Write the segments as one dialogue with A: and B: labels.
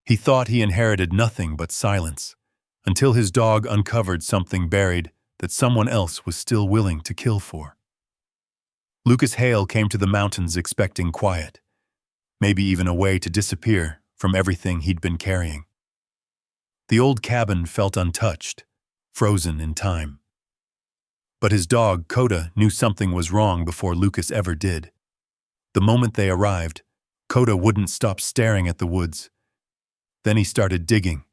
A: He thought he inherited nothing but silence, until his dog uncovered something buried that someone else was still willing to kill for. Lucas Hale came to the mountains expecting quiet, maybe even a way to disappear from everything he'd been carrying. The old cabin felt untouched, frozen in time. But his dog, Koda, knew something was wrong before Lucas ever did. The moment they arrived, Koda wouldn't stop staring at the woods. Then he started digging.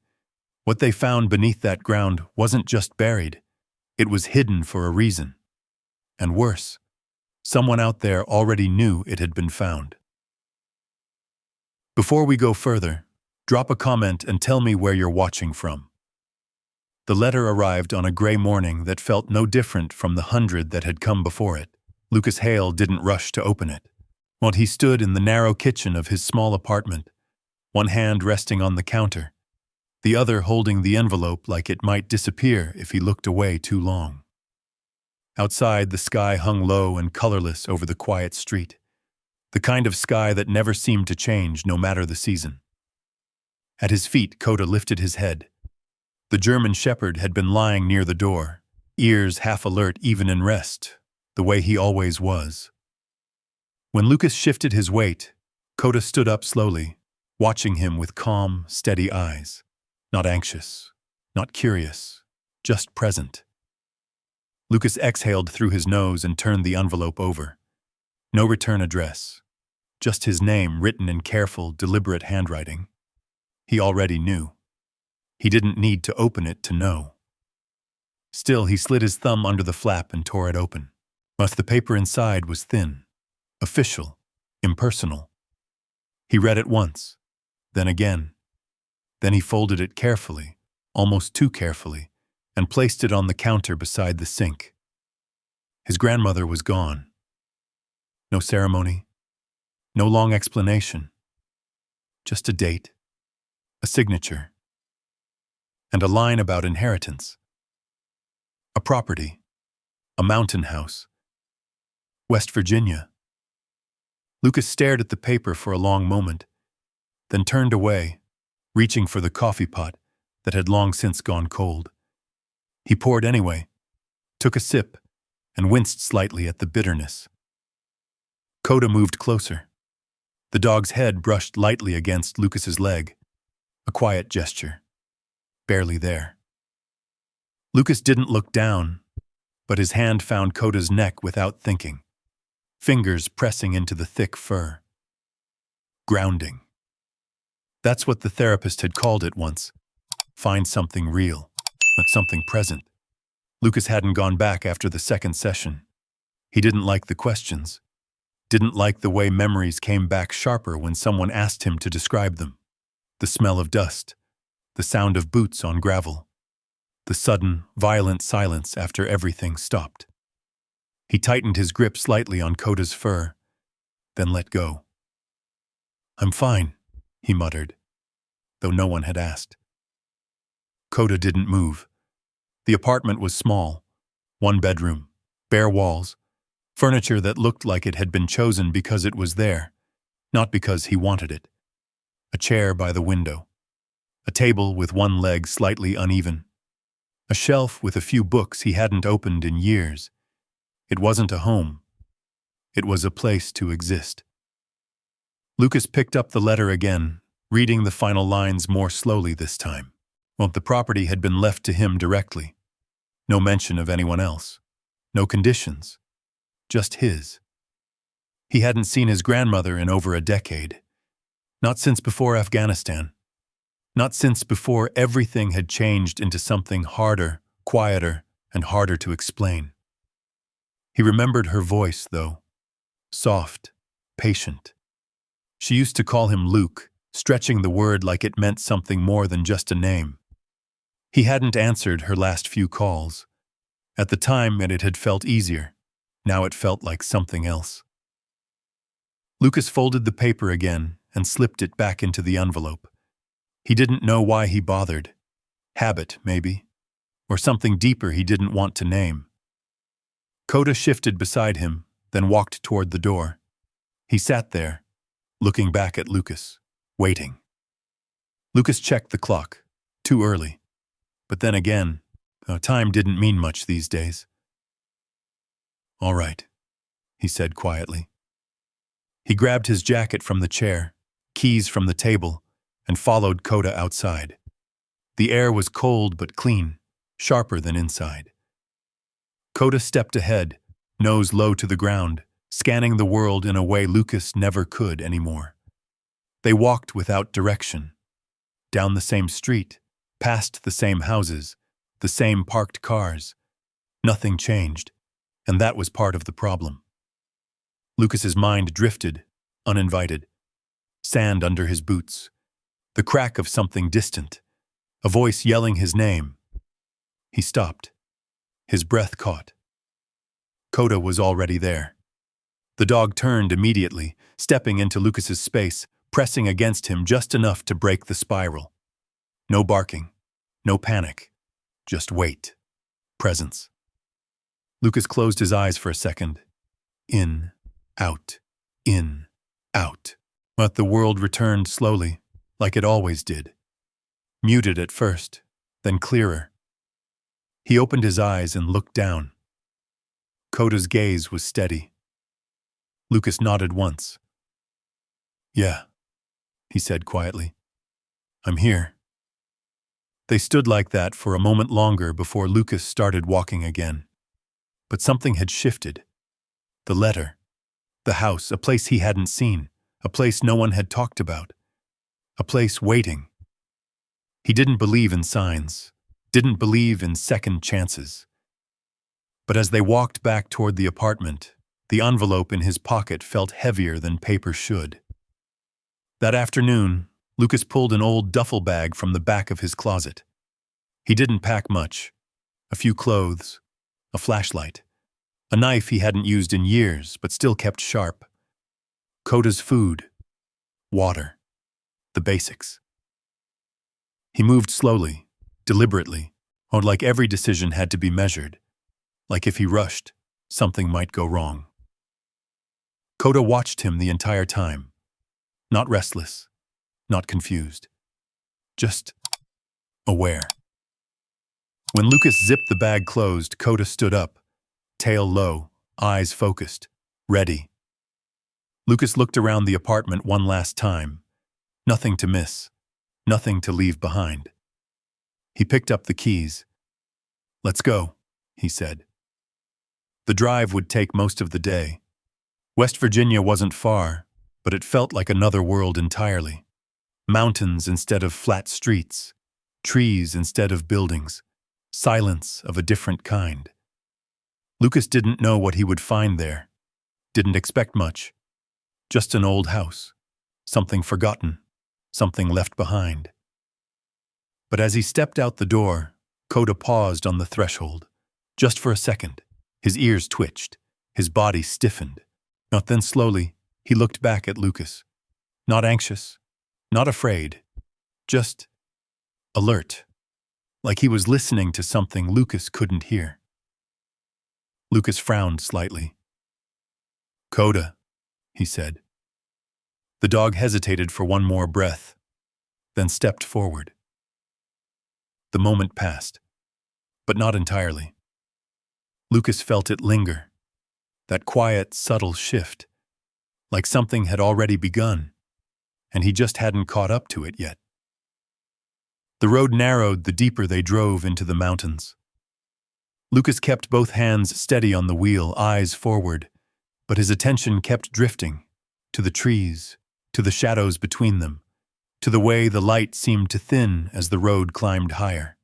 A: What they found beneath that ground wasn't just buried, it was hidden for a reason. And worse, someone out there already knew it had been found. Before we go further, drop a comment and tell me where you're watching from. The letter arrived on a gray morning that felt no different from the 100 that had come before it. Lucas Hale didn't rush to open it. While he stood in the narrow kitchen of his small apartment, one hand resting on the counter, the other holding the envelope like it might disappear if he looked away too long. Outside, the sky hung low and colorless over the quiet street, the kind of sky that never seemed to change no matter the season. At his feet, Koda lifted his head. The German shepherd had been lying near the door, ears half alert even in rest, the way he always was. When Lucas shifted his weight, Koda stood up slowly, watching him with calm, steady eyes. Not anxious, not curious, just present. Lucas exhaled through his nose and turned the envelope over. No return address, just his name written in careful, deliberate handwriting. He already knew. He didn't need to open it to know. Still, he slid his thumb under the flap and tore it open. But the paper inside was thin, official, impersonal. He read it once, then again. Then he folded it carefully, almost too carefully, and placed it on the counter beside the sink. His grandmother was gone. No ceremony, no long explanation. Just a date, a signature, and a line about inheritance. A property, a mountain house, West Virginia. Lucas stared at the paper for a long moment, then turned away, reaching for the coffee pot that had long since gone cold. He poured anyway, took a sip, and winced slightly at the bitterness. Koda moved closer. The dog's head brushed lightly against Lucas's leg, a quiet gesture, barely there. Lucas didn't look down, but his hand found Koda's neck without thinking, fingers pressing into the thick fur. Grounding. That's what the therapist had called it once. Find something real, not something present. Lucas hadn't gone back after the second session. He didn't like the questions, didn't like the way memories came back sharper when someone asked him to describe them. The smell of dust, the sound of boots on gravel, the sudden, violent silence after everything stopped. He tightened his grip slightly on Koda's fur, then let go. "I'm fine," he muttered, though no one had asked. Koda didn't move. The apartment was small, one bedroom, bare walls, furniture that looked like it had been chosen because it was there, not because he wanted it. A chair by the window, a table with one leg slightly uneven, a shelf with a few books he hadn't opened in years. It wasn't a home. It was a place to exist. Lucas picked up the letter again, reading the final lines more slowly this time. Well, the property had been left to him directly. No mention of anyone else. No conditions. Just his. He hadn't seen his grandmother in over a decade. Not since before Afghanistan. Not since before everything had changed into something harder, quieter, and harder to explain. He remembered her voice, though. Soft, patient. She used to call him Luke, stretching the word like it meant something more than just a name. He hadn't answered her last few calls. At the time, it had felt easier. Now it felt like something else. Lucas folded the paper again and slipped it back into the envelope. He didn't know why he bothered. Habit, maybe. Or something deeper he didn't want to name. Koda shifted beside him, then walked toward the door. He sat there, looking back at Lucas, waiting. Lucas checked the clock. Too early. But then again, time didn't mean much these days. "All right," he said quietly. He grabbed his jacket from the chair, keys from the table, and followed Koda outside. The air was cold but clean, sharper than inside. Koda stepped ahead, nose low to the ground, scanning the world in a way Lucas never could anymore. They walked without direction. Down the same street, past the same houses, the same parked cars. Nothing changed, and that was part of the problem. Lucas's mind drifted, uninvited. Sand under his boots. The crack of something distant. A voice yelling his name. He stopped. His breath caught. Koda was already there. The dog turned immediately, stepping into Lucas's space, pressing against him just enough to break the spiral. No barking, no panic, just wait, presence. Lucas closed his eyes for a second. In, out, in, out. But the world returned slowly, like it always did. Muted at first, then clearer. He opened his eyes and looked down. Koda's gaze was steady. Lucas nodded once. "Yeah," he said quietly. "I'm here." They stood like that for a moment longer before Lucas started walking again. But something had shifted. The letter. The house, a place he hadn't seen, a place no one had talked about. A place waiting. He didn't believe in signs, didn't believe in second chances. But as they walked back toward the apartment, the envelope in his pocket felt heavier than paper should. That afternoon, Lucas pulled an old duffel bag from the back of his closet. He didn't pack much. A few clothes, a flashlight, a knife he hadn't used in years but still kept sharp. Koda's food, water, the basics. He moved slowly, deliberately, or like every decision had to be measured. Like if he rushed, something might go wrong. Koda watched him the entire time. Not restless, not confused. Just aware. When Lucas zipped the bag closed, Koda stood up, tail low, eyes focused, ready. Lucas looked around the apartment one last time. Nothing to miss, nothing to leave behind. He picked up the keys. "Let's go," he said. The drive would take most of the day. West Virginia wasn't far, but it felt like another world entirely. Mountains instead of flat streets, trees instead of buildings, silence of a different kind. Lucas didn't know what he would find there, didn't expect much. Just an old house, something forgotten, something left behind. But as he stepped out the door, Koda paused on the threshold, just for a second. His ears twitched, his body stiffened. Not then slowly, he looked back at Lucas. Not anxious, not afraid, just alert, like he was listening to something Lucas couldn't hear. Lucas frowned slightly. "Koda," he said. The dog hesitated for one more breath, then stepped forward. The moment passed, but not entirely. Lucas felt it linger, that quiet, subtle shift, like something had already begun, and he just hadn't caught up to it yet. The road narrowed the deeper they drove into the mountains. Lucas kept both hands steady on the wheel, eyes forward, but his attention kept drifting, to the trees, to the shadows between them, to the way the light seemed to thin as the road climbed higher.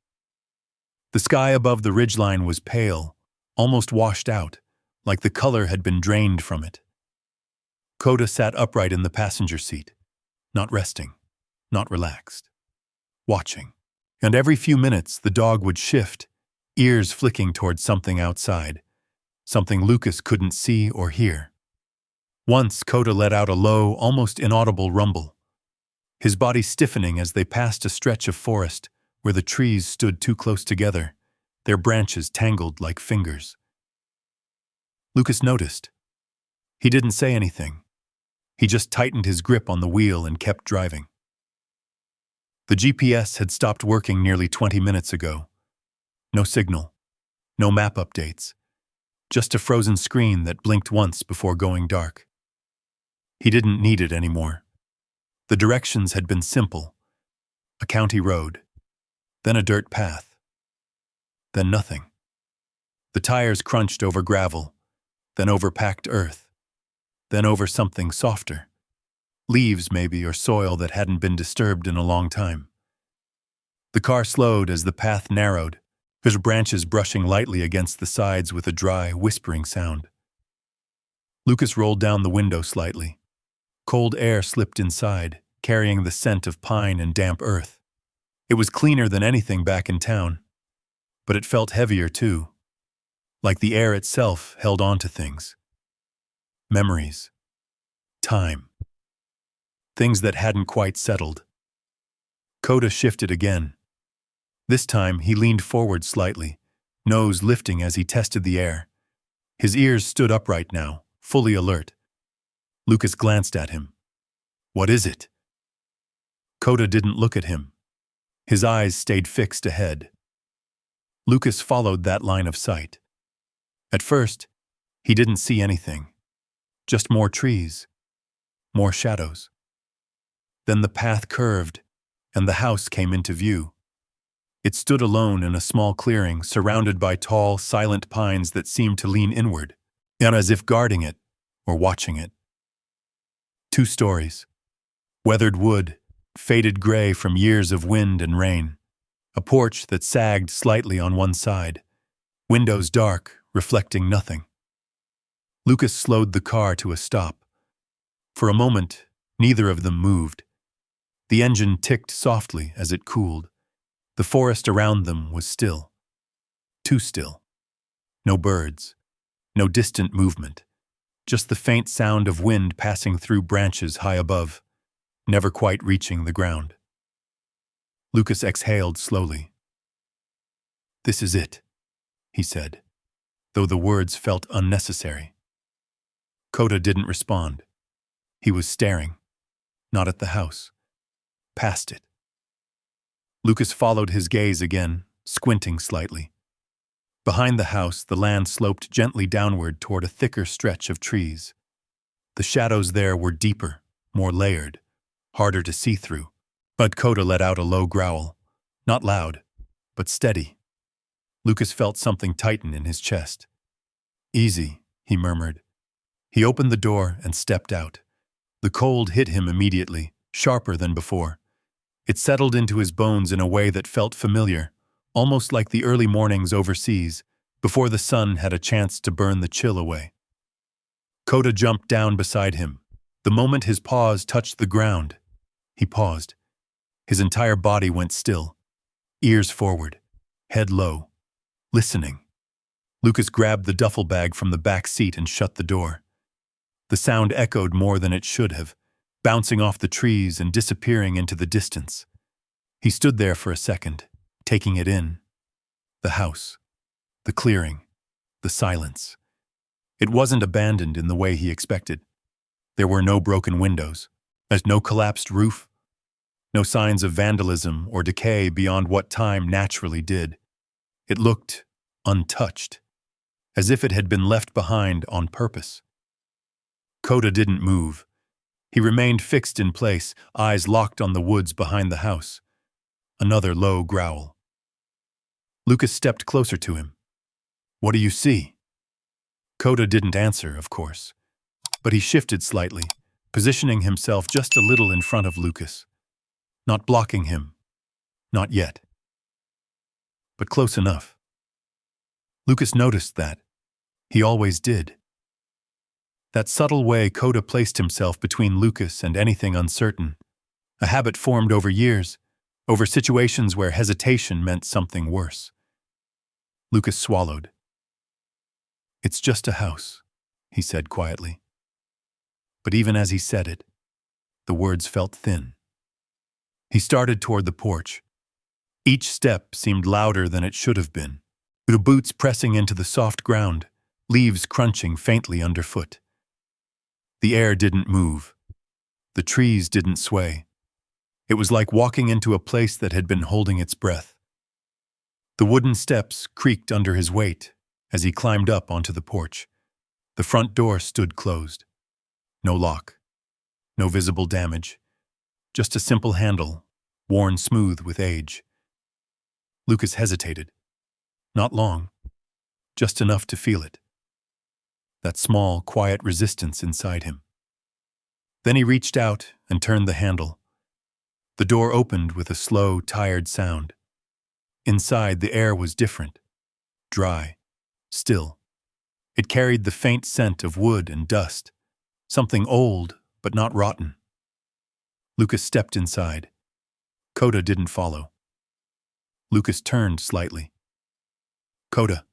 A: The sky above the ridgeline was pale, almost washed out, like the color had been drained from it. Koda sat upright in the passenger seat, not resting, not relaxed, watching. And every few minutes the dog would shift, ears flicking towards something outside, something Lucas couldn't see or hear. Once Koda let out a low, almost inaudible rumble, his body stiffening as they passed a stretch of forest where the trees stood too close together, their branches tangled like fingers. Lucas noticed. He didn't say anything. He just tightened his grip on the wheel and kept driving. The GPS had stopped working nearly 20 minutes ago. No signal, no map updates, just a frozen screen that blinked once before going dark. He didn't need it anymore. The directions had been simple. A county road, then a dirt path, then nothing. The tires crunched over gravel, then over packed earth, then over something softer. Leaves, maybe, or soil that hadn't been disturbed in a long time. The car slowed as the path narrowed, his branches brushing lightly against the sides with a dry, whispering sound. Lucas rolled down the window slightly. Cold air slipped inside, carrying the scent of pine and damp earth. It was cleaner than anything back in town, but it felt heavier too, like the air itself held on to things. Memories. Time. Things that hadn't quite settled. Koda shifted again. This time he leaned forward slightly, nose lifting as he tested the air. His ears stood upright now, fully alert. Lucas glanced at him. "What is it?" Koda didn't look at him. His eyes stayed fixed ahead. Lucas followed that line of sight. At first, he didn't see anything. Just more trees, more shadows. Then the path curved, and the house came into view. It stood alone in a small clearing, surrounded by tall, silent pines that seemed to lean inward, and as if guarding it or watching it. 2 stories. Weathered wood, faded gray from years of wind and rain. A porch that sagged slightly on one side. Windows dark, reflecting nothing. Lucas slowed the car to a stop. For a moment, neither of them moved. The engine ticked softly as it cooled. The forest around them was still. Too still. No birds. No distant movement. Just the faint sound of wind passing through branches high above, never quite reaching the ground. Lucas exhaled slowly. "This is it," he said, though the words felt unnecessary. Koda didn't respond. He was staring, not at the house, past it. Lucas followed his gaze again, squinting slightly. Behind the house, the land sloped gently downward toward a thicker stretch of trees. The shadows there were deeper, more layered, harder to see through. But Koda let out a low growl, not loud, but steady. Lucas felt something tighten in his chest. "Easy," he murmured. He opened the door and stepped out. The cold hit him immediately, sharper than before. It settled into his bones in a way that felt familiar, almost like the early mornings overseas, before the sun had a chance to burn the chill away. Koda jumped down beside him. The moment his paws touched the ground, he paused. His entire body went still, ears forward, head low, listening. Lucas grabbed the duffel bag from the back seat and shut the door. The sound echoed more than it should have, bouncing off the trees and disappearing into the distance. He stood there for a second, taking it in. The house, the clearing, the silence. It wasn't abandoned in the way he expected. There were no broken windows, no collapsed roof, no signs of vandalism or decay beyond what time naturally did. It looked untouched, as if it had been left behind on purpose. Koda didn't move. He remained fixed in place, eyes locked on the woods behind the house. Another low growl. Lucas stepped closer to him. "What do you see?" Koda didn't answer, of course, but he shifted slightly, positioning himself just a little in front of Lucas. Not blocking him. Not yet. But close enough. Lucas noticed that. He always did. That subtle way Koda placed himself between Lucas and anything uncertain. A habit formed over years, over situations where hesitation meant something worse. Lucas swallowed. "It's just a house," he said quietly. But even as he said it, the words felt thin. He started toward the porch. Each step seemed louder than it should have been. The boots pressing into the soft ground, leaves crunching faintly underfoot. The air didn't move. The trees didn't sway. It was like walking into a place that had been holding its breath. The wooden steps creaked under his weight as he climbed up onto the porch. The front door stood closed. No lock. No visible damage. Just a simple handle, worn smooth with age. Lucas hesitated. Not long. Just enough to feel it. That small, quiet resistance inside him. Then he reached out and turned the handle. The door opened with a slow, tired sound. Inside, the air was different. Dry. Still. It carried the faint scent of wood and dust. Something old, but not rotten. Lucas stepped inside. Koda didn't follow. Lucas turned slightly. Koda.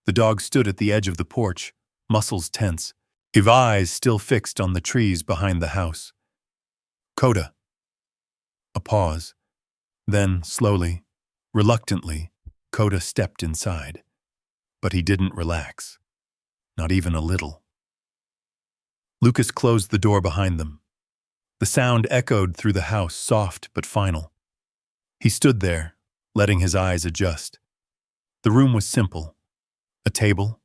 A: The dog stood at the edge of the porch, muscles tense, his eyes still fixed on the trees behind the house. Koda. A pause. Then, slowly, reluctantly, Koda stepped inside. But he didn't relax. Not even a little. Lucas closed the door behind them. The sound echoed through the house, soft but final. He stood there, letting his eyes adjust. The room was simple. A table,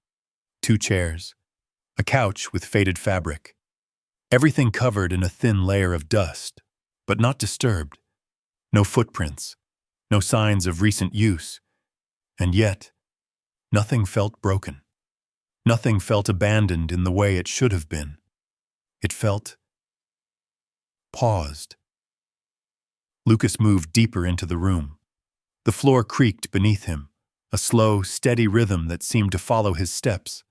A: 2 chairs, a couch with faded fabric. Everything covered in a thin layer of dust, but not disturbed. No footprints, no signs of recent use. And yet, nothing felt broken. Nothing felt abandoned in the way it should have been. It felt paused. Lucas moved deeper into the room. The floor creaked beneath him, a slow, steady rhythm that seemed to follow his steps.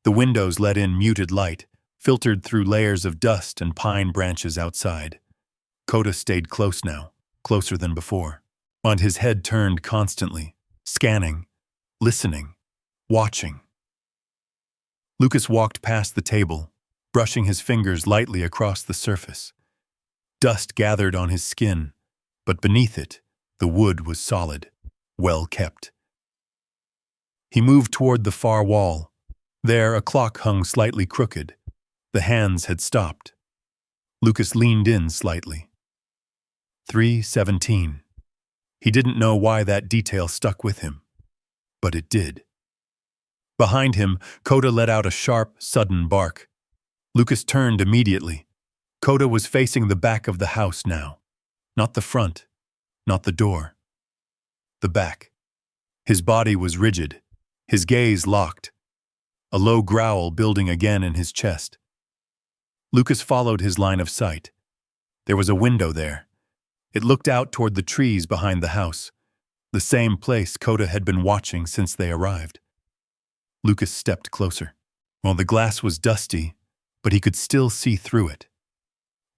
A: The windows let in muted light, filtered through layers of dust and pine branches outside. Koda stayed close now, closer than before, and his head turned constantly, scanning, listening, watching. Lucas walked past the table, brushing his fingers lightly across the surface. Dust gathered on his skin, but beneath it, the wood was solid, well kept. He moved toward the far wall. There, a clock hung slightly crooked. The hands had stopped. Lucas leaned in slightly. 3:17. He didn't know why that detail stuck with him, but it did. Behind him, Koda let out a sharp, sudden bark. Lucas turned immediately. Koda was facing the back of the house now. Not the front, not the door. The back. His body was rigid, his gaze locked. A low growl building again in his chest. Lucas followed his line of sight. There was a window there. It looked out toward the trees behind the house, the same place Koda had been watching since they arrived. Lucas stepped closer. Well, the glass was dusty, but he could still see through it.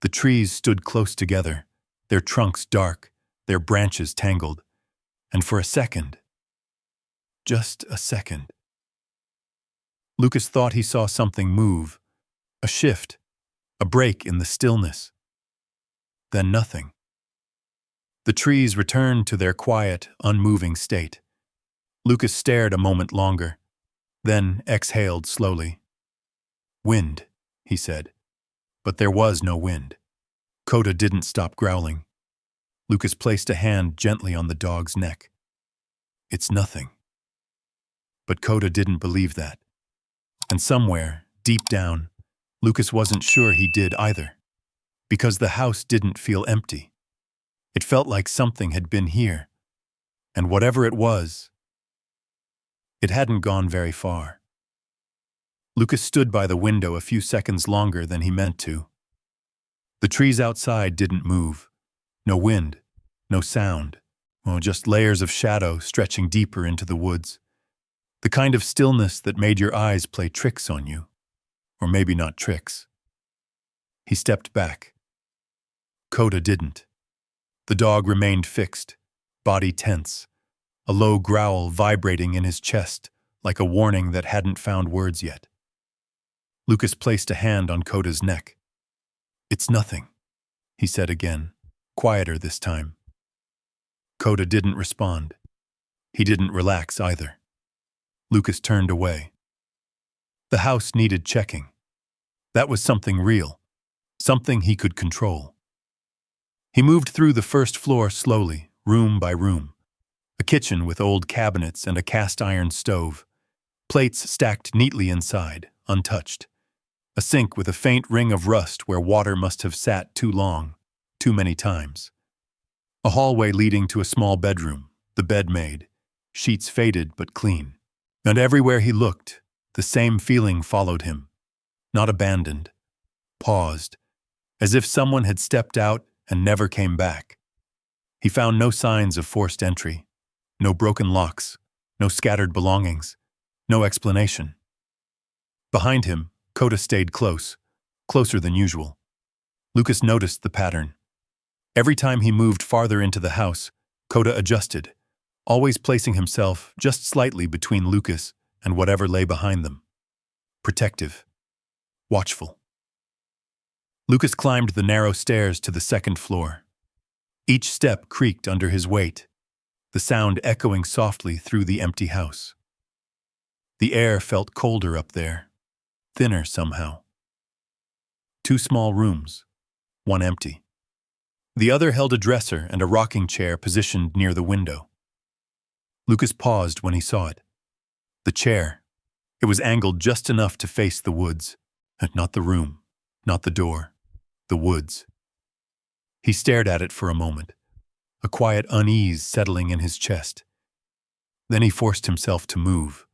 A: The trees stood close together, their trunks dark, their branches tangled. And for a second, just a second, Lucas thought he saw something move, a shift, a break in the stillness. Then nothing. The trees returned to their quiet, unmoving state. Lucas stared a moment longer, then exhaled slowly. Wind, he said. But there was no wind. Koda didn't stop growling. Lucas placed a hand gently on the dog's neck. It's nothing. But Koda didn't believe that. And somewhere, deep down, Lucas wasn't sure he did either. Because the house didn't feel empty. It felt like something had been here. And whatever it was, it hadn't gone very far. Lucas stood by the window a few seconds longer than he meant to. The trees outside didn't move. No wind, no sound. Oh, just layers of shadow stretching deeper into the woods. The kind of stillness that made your eyes play tricks on you. Or maybe not tricks. He stepped back. Koda didn't. The dog remained fixed, body tense, a low growl vibrating in his chest like a warning that hadn't found words yet. Lucas placed a hand on Koda's neck. It's nothing, he said again, quieter this time. Koda didn't respond. He didn't relax either. Lucas turned away. The house needed checking. That was something real, something he could control. He moved through the first floor slowly, room by room. A kitchen with old cabinets and a cast-iron stove. Plates stacked neatly inside, untouched. A sink with a faint ring of rust where water must have sat too long, too many times. A hallway leading to a small bedroom, the bed made, sheets faded but clean. And everywhere he looked, the same feeling followed him. Not abandoned. Paused, as if someone had stepped out and never came back. He found no signs of forced entry, no broken locks, no scattered belongings, no explanation. Behind him, Koda stayed close, closer than usual. Lucas noticed the pattern. Every time he moved farther into the house, Koda adjusted, always placing himself just slightly between Lucas and whatever lay behind them. Protective. Watchful. Lucas climbed the narrow stairs to the second floor. Each step creaked under his weight, the sound echoing softly through the empty house. The air felt colder up there, thinner somehow. 2 small rooms, one empty. The other held a dresser and a rocking chair positioned near the window. Lucas paused when he saw it. The chair. It was angled just enough to face the woods. Not the room, not the door. The woods. He stared at it for a moment, a quiet unease settling in his chest. Then he forced himself to move.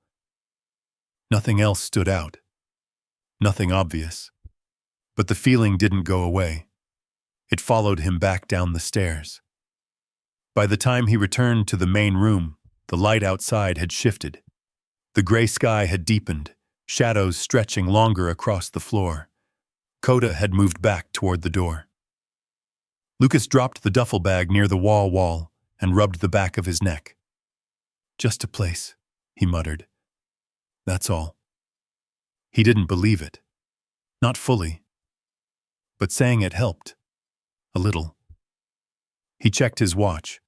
A: Nothing else stood out. Nothing obvious. But the feeling didn't go away. It followed him back down the stairs. By the time he returned to the main room, the light outside had shifted. The gray sky had deepened, shadows stretching longer across the floor. Koda had moved back toward the door. Lucas dropped the duffel bag near the wall and rubbed the back of his neck. "Just a place," he muttered. "That's all." He didn't believe it. Not fully. But saying it helped. A little. He checked his watch.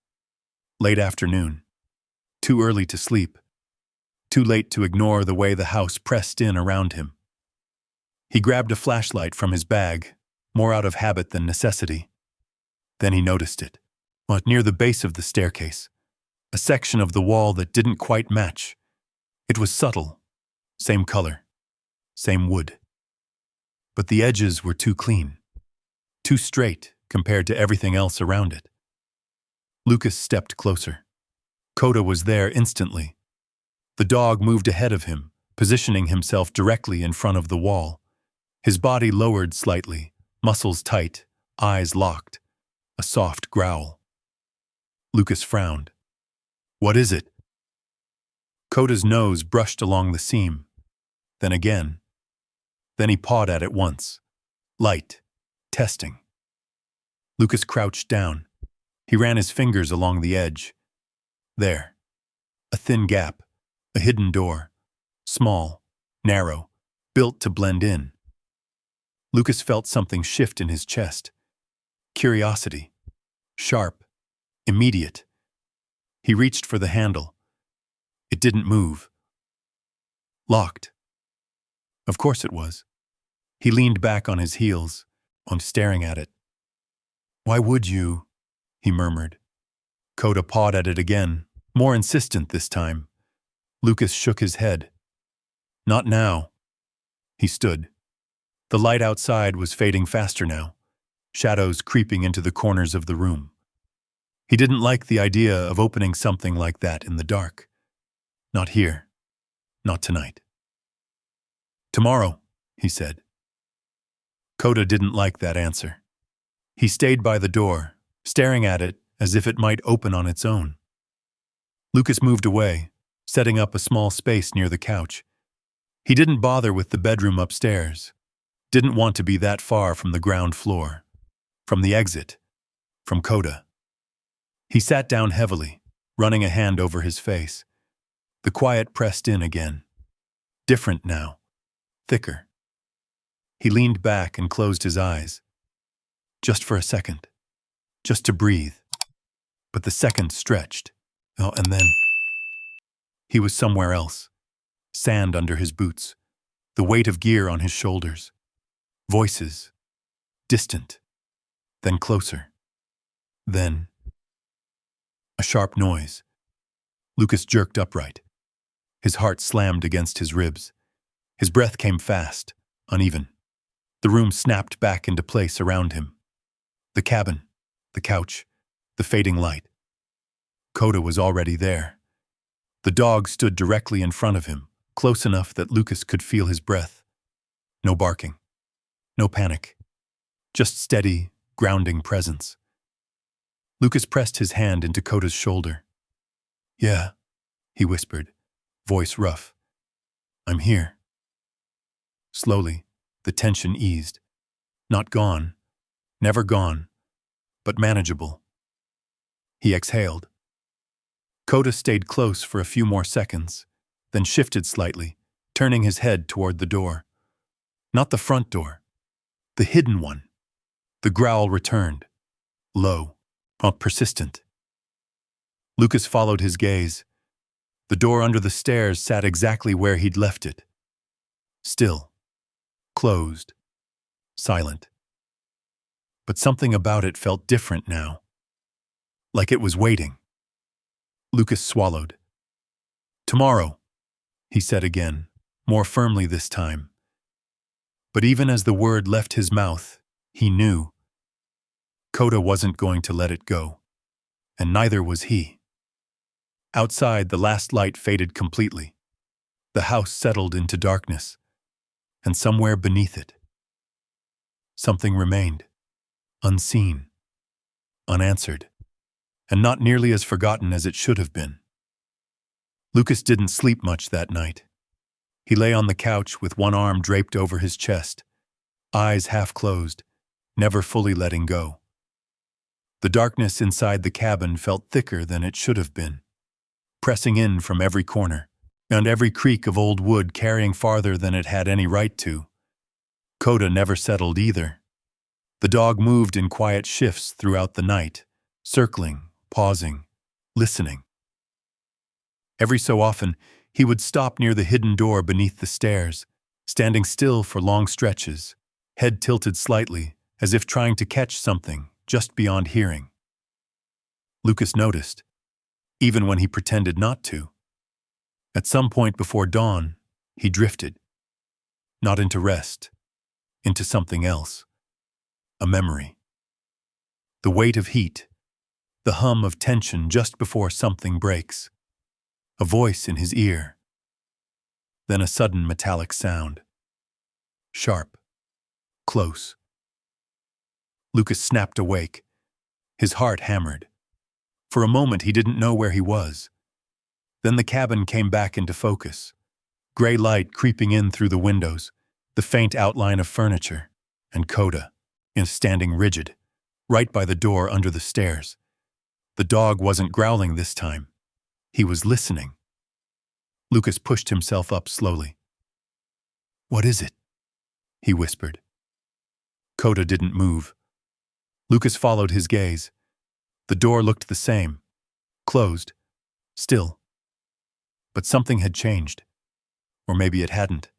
A: Late afternoon. Too early to sleep. Too late to ignore the way the house pressed in around him. He grabbed a flashlight from his bag, more out of habit than necessity. Then he noticed it. Near the base of the staircase. A section of the wall that didn't quite match. It was subtle. Same color. Same wood. But the edges were too clean. Too straight compared to everything else around it. Lucas stepped closer. Koda was there instantly. The dog moved ahead of him, positioning himself directly in front of the wall. His body lowered slightly, muscles tight, eyes locked. A soft growl. Lucas frowned. "What is it?" Koda's nose brushed along the seam. Then again. Then he pawed at it once. Light. Testing. Lucas crouched down. He ran his fingers along the edge. There. A thin gap. A hidden door. Small. Narrow. Built to blend in. Lucas felt something shift in his chest. Curiosity. Sharp. Immediate. He reached for the handle. It didn't move. Locked. Of course it was. He leaned back on his heels, staring at it. "Why would you?" he murmured. Koda pawed at it again, more insistent this time. Lucas shook his head. "Not now." He stood. The light outside was fading faster now, shadows creeping into the corners of the room. He didn't like the idea of opening something like that in the dark. Not here. Not tonight. "Tomorrow," he said. Koda didn't like that answer. He stayed by the door, staring at it as if it might open on its own. Lucas moved away, setting up a small space near the couch. He didn't bother with the bedroom upstairs. Didn't want to be that far from the ground floor. From the exit. From Koda. He sat down heavily, running a hand over his face. The quiet pressed in again. Different now. Thicker. He leaned back and closed his eyes. Just for a second. Just to breathe. But the second stretched. And then he was somewhere else. Sand under his boots. The weight of gear on his shoulders. Voices. Distant. Then closer. Then, a sharp noise. Lucas jerked upright. His heart slammed against his ribs. His breath came fast, uneven. The room snapped back into place around him. The cabin, the couch, the fading light. Koda was already there. The dog stood directly in front of him, close enough that Lucas could feel his breath. No barking. No panic. Just steady, grounding presence. Lucas pressed his hand into Koda's shoulder. "Yeah," he whispered, voice rough. "I'm here." Slowly, the tension eased. Not gone, never gone, but manageable. He exhaled. Koda stayed close for a few more seconds, then shifted slightly, turning his head toward the door. Not the front door, the hidden one. The growl returned, low, but persistent. Lucas followed his gaze. The door under the stairs sat exactly where he'd left it. Still, closed, silent. But something about it felt different now, like it was waiting. Lucas swallowed. "Tomorrow," he said again, more firmly this time. But even as the word left his mouth, he knew Koda wasn't going to let it go, and neither was he. Outside, the last light faded completely. The house settled into darkness, and somewhere beneath it, something remained, unseen, unanswered, and not nearly as forgotten as it should have been. Lucas didn't sleep much that night. He lay on the couch with one arm draped over his chest, eyes half closed, never fully letting go. The darkness inside the cabin felt thicker than it should have been, pressing in from every corner, and every creak of old wood carrying farther than it had any right to. Koda never settled either. The dog moved in quiet shifts throughout the night, circling, pausing, listening. Every so often, he would stop near the hidden door beneath the stairs, standing still for long stretches, head tilted slightly, as if trying to catch something just beyond hearing. Lucas noticed, even when he pretended not to. At some point before dawn, he drifted. Not into rest, into something else. A memory. The weight of heat, the hum of tension just before something breaks. A voice in his ear. Then a sudden metallic sound. Sharp. Close. Lucas snapped awake. His heart hammered. For a moment he didn't know where he was. Then the cabin came back into focus. Gray light creeping in through the windows, the faint outline of furniture, and Koda, standing rigid, right by the door under the stairs. The dog wasn't growling this time. He was listening. Lucas pushed himself up slowly. "What is it?" he whispered. Koda didn't move. Lucas followed his gaze. The door looked the same, closed, still. But something had changed. Or maybe it hadn't.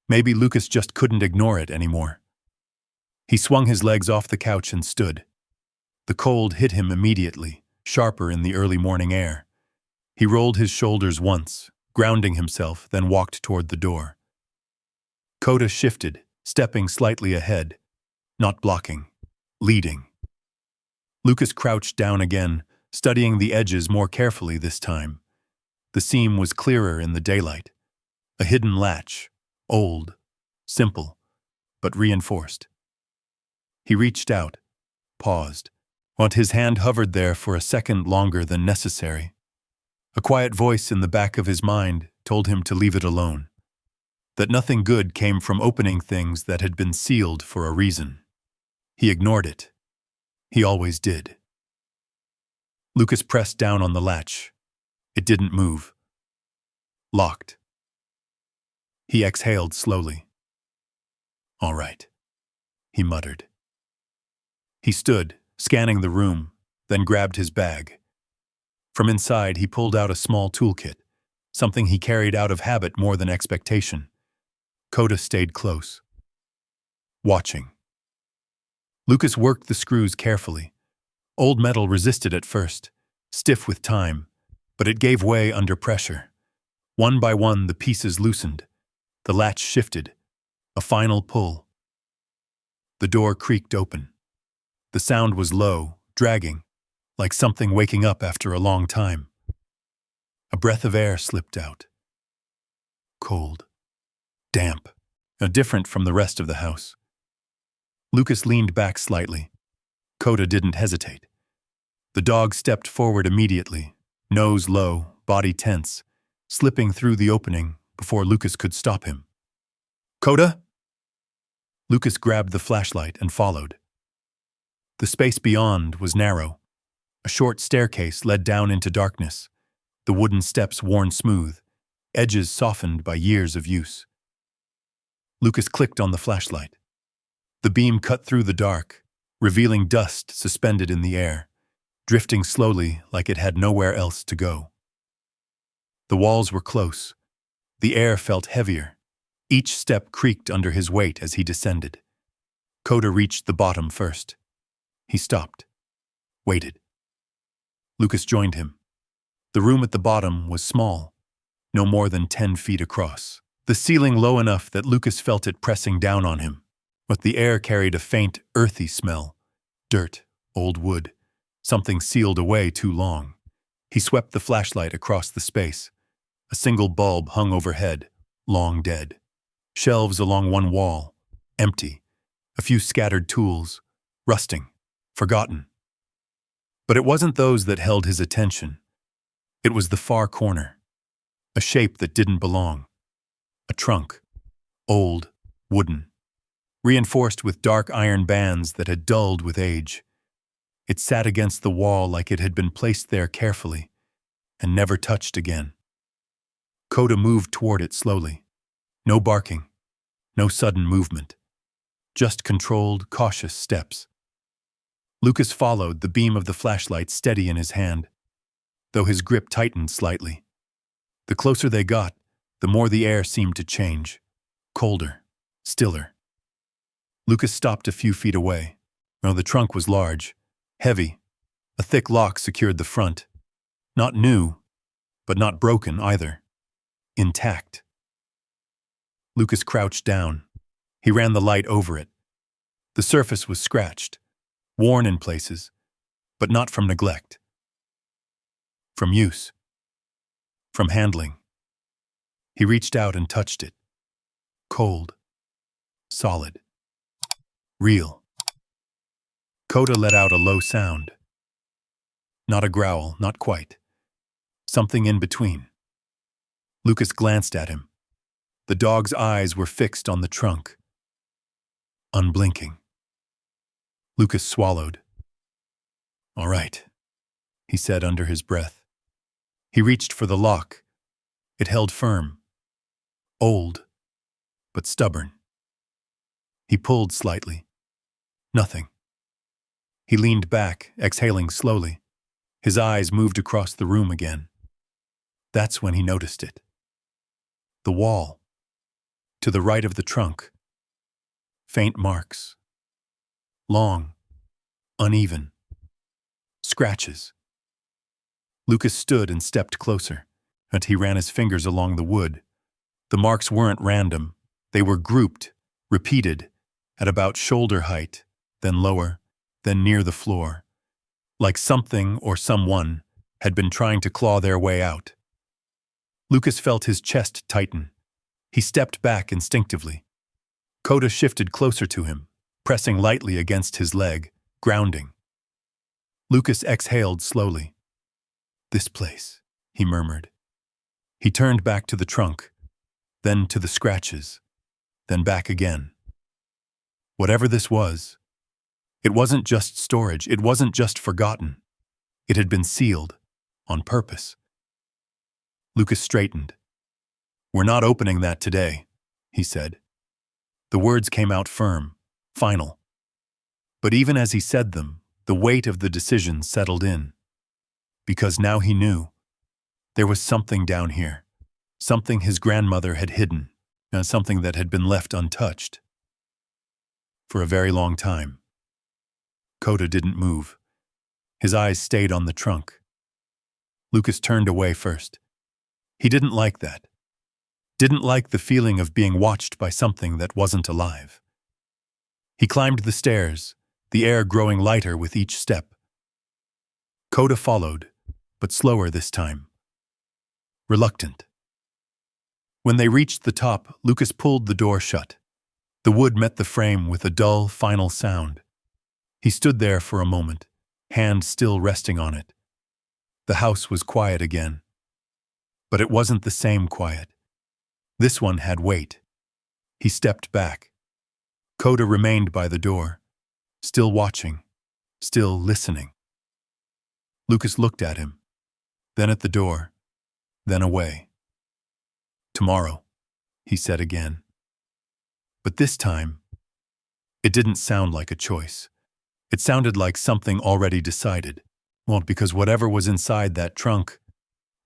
A: Maybe Lucas just couldn't ignore it anymore. He swung his legs off the couch and stood. The cold hit him immediately, sharper in the early morning air. He rolled his shoulders once, grounding himself, then walked toward the door. Koda shifted, stepping slightly ahead, not blocking, leading. Lucas crouched down again, studying the edges more carefully this time. The seam was clearer in the daylight. A hidden latch, old, simple, but reinforced. He reached out, paused, while his hand hovered there for a second longer than necessary. A quiet voice in the back of his mind told him to leave it alone, that nothing good came from opening things that had been sealed for a reason. He ignored it. He always did. Lucas pressed down on the latch. It didn't move. Locked. He exhaled slowly. "All right," he muttered. He stood, scanning the room, then grabbed his bag. From inside, he pulled out a small toolkit, something he carried out of habit more than expectation. Koda stayed close, watching. Lucas worked the screws carefully. Old metal resisted at first, stiff with time, but it gave way under pressure. One by one, the pieces loosened. The latch shifted. A final pull. The door creaked open. The sound was low, dragging, like something waking up after a long time. A breath of air slipped out. Cold. Damp. Different from the rest of the house. Lucas leaned back slightly. Koda didn't hesitate. The dog stepped forward immediately, nose low, body tense, slipping through the opening before Lucas could stop him. "Koda?" Lucas grabbed the flashlight and followed. The space beyond was narrow. A short staircase led down into darkness, the wooden steps worn smooth, edges softened by years of use. Lucas clicked on the flashlight. The beam cut through the dark, revealing dust suspended in the air, drifting slowly like it had nowhere else to go. The walls were close. The air felt heavier. Each step creaked under his weight as he descended. Koda reached the bottom first. He stopped. Waited. Lucas joined him. The room at the bottom was small, no more than 10 feet across. The ceiling low enough that Lucas felt it pressing down on him, but the air carried a faint, earthy smell. Dirt, old wood, something sealed away too long. He swept the flashlight across the space. A single bulb hung overhead, long dead. Shelves along one wall, empty. A few scattered tools, rusting, forgotten. But it wasn't those that held his attention. It was the far corner. A shape that didn't belong. A trunk, old, wooden, reinforced with dark iron bands that had dulled with age. It sat against the wall like it had been placed there carefully and never touched again. Koda moved toward it slowly. No barking, no sudden movement. Just controlled, cautious steps. Lucas followed, the beam of the flashlight steady in his hand, though his grip tightened slightly. The closer they got, the more the air seemed to change. Colder, stiller. Lucas stopped a few feet away. Now the trunk was large, heavy. A thick lock secured the front. Not new, but not broken either. Intact. Lucas crouched down. He ran the light over it. The surface was scratched, worn in places, but not from neglect. From use. From handling. He reached out and touched it. Cold. Solid. Real. Koda let out a low sound. Not a growl, not quite. Something in between. Lucas glanced at him. The dog's eyes were fixed on the trunk. Unblinking. Lucas swallowed. "All right," he said under his breath. He reached for the lock. It held firm. Old, but stubborn. He pulled slightly. Nothing. He leaned back, exhaling slowly. His eyes moved across the room again. That's when he noticed it. The wall. To the right of the trunk. Faint marks. Long. Uneven. Scratches. Lucas stood and stepped closer, and he ran his fingers along the wood. The marks weren't random. They were grouped, repeated, at about shoulder height, then lower, then near the floor, like something or someone had been trying to claw their way out. Lucas felt his chest tighten. He stepped back instinctively. Koda shifted closer to him, pressing lightly against his leg, grounding. Lucas exhaled slowly. "This place," he murmured. He turned back to the trunk, then to the scratches, then back again. Whatever this was, it wasn't just storage, it wasn't just forgotten. It had been sealed, on purpose. Lucas straightened. "We're not opening that today," he said. The words came out firm, final. But even as he said them, the weight of the decision settled in. Because now he knew. There was something down here. Something his grandmother had hidden, and something that had been left untouched. For a very long time. Koda didn't move. His eyes stayed on the trunk. Lucas turned away first. He didn't like that. Didn't like the feeling of being watched by something that wasn't alive. He climbed the stairs, the air growing lighter with each step. Koda followed, but slower this time. Reluctant. When they reached the top, Lucas pulled the door shut. The wood met the frame with a dull, final sound. He stood there for a moment, hand still resting on it. The house was quiet again. But it wasn't the same quiet. This one had weight. He stepped back. Koda remained by the door, still watching, still listening. Lucas looked at him, then at the door, then away. "Tomorrow," he said again. But this time, it didn't sound like a choice. It sounded like something already decided. Well, because whatever was inside that trunk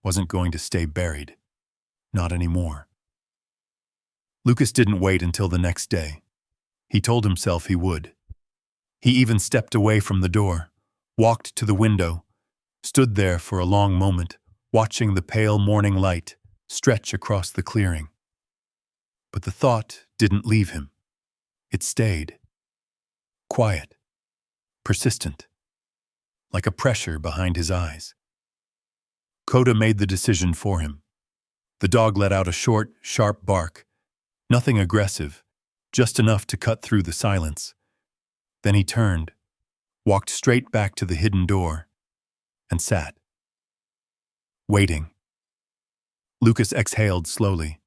A: wasn't going to stay buried. Not anymore. Lucas didn't wait until the next day. He told himself he would. He even stepped away from the door, walked to the window, stood there for a long moment, watching the pale morning light stretch across the clearing. But the thought didn't leave him. It stayed. Quiet. Persistent. Like a pressure behind his eyes. Koda made the decision for him. The dog let out a short, sharp bark. Nothing aggressive, just enough to cut through the silence. Then he turned, walked straight back to the hidden door, and sat. Waiting. Lucas exhaled slowly.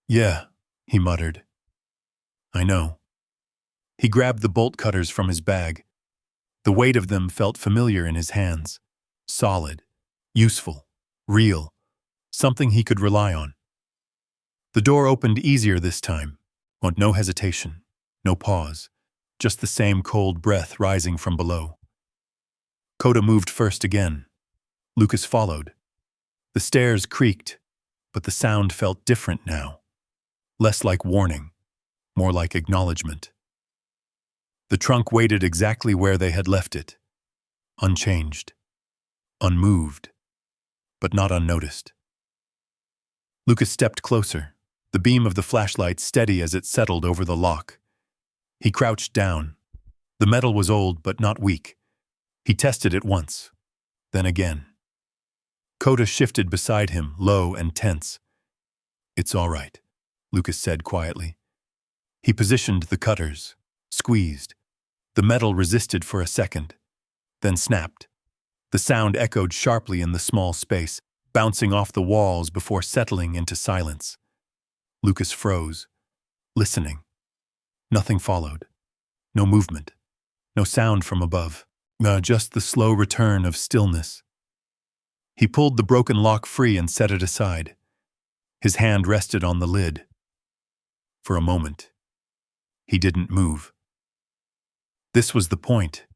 A: "Yeah," he muttered. "I know." He grabbed the bolt cutters from his bag. The weight of them felt familiar in his hands. Solid, useful, real, something he could rely on. The door opened easier this time. No hesitation, no pause, just the same cold breath rising from below. Koda moved first again. Lucas followed. The stairs creaked, but the sound felt different now. Less like warning, more like acknowledgement. The trunk waited exactly where they had left it. Unchanged. Unmoved. But not unnoticed. Lucas stepped closer, the beam of the flashlight steady as it settled over the lock. He crouched down. The metal was old but not weak. He tested it once, then again. Koda shifted beside him, low and tense. "It's all right," Lucas said quietly. He positioned the cutters, squeezed. The metal resisted for a second, then snapped. The sound echoed sharply in the small space, bouncing off the walls before settling into silence. Lucas froze, listening. Nothing followed. No movement. No sound from above. Just the slow return of stillness. He pulled the broken lock free and set it aside. His hand rested on the lid. For a moment, he didn't move. This was the point.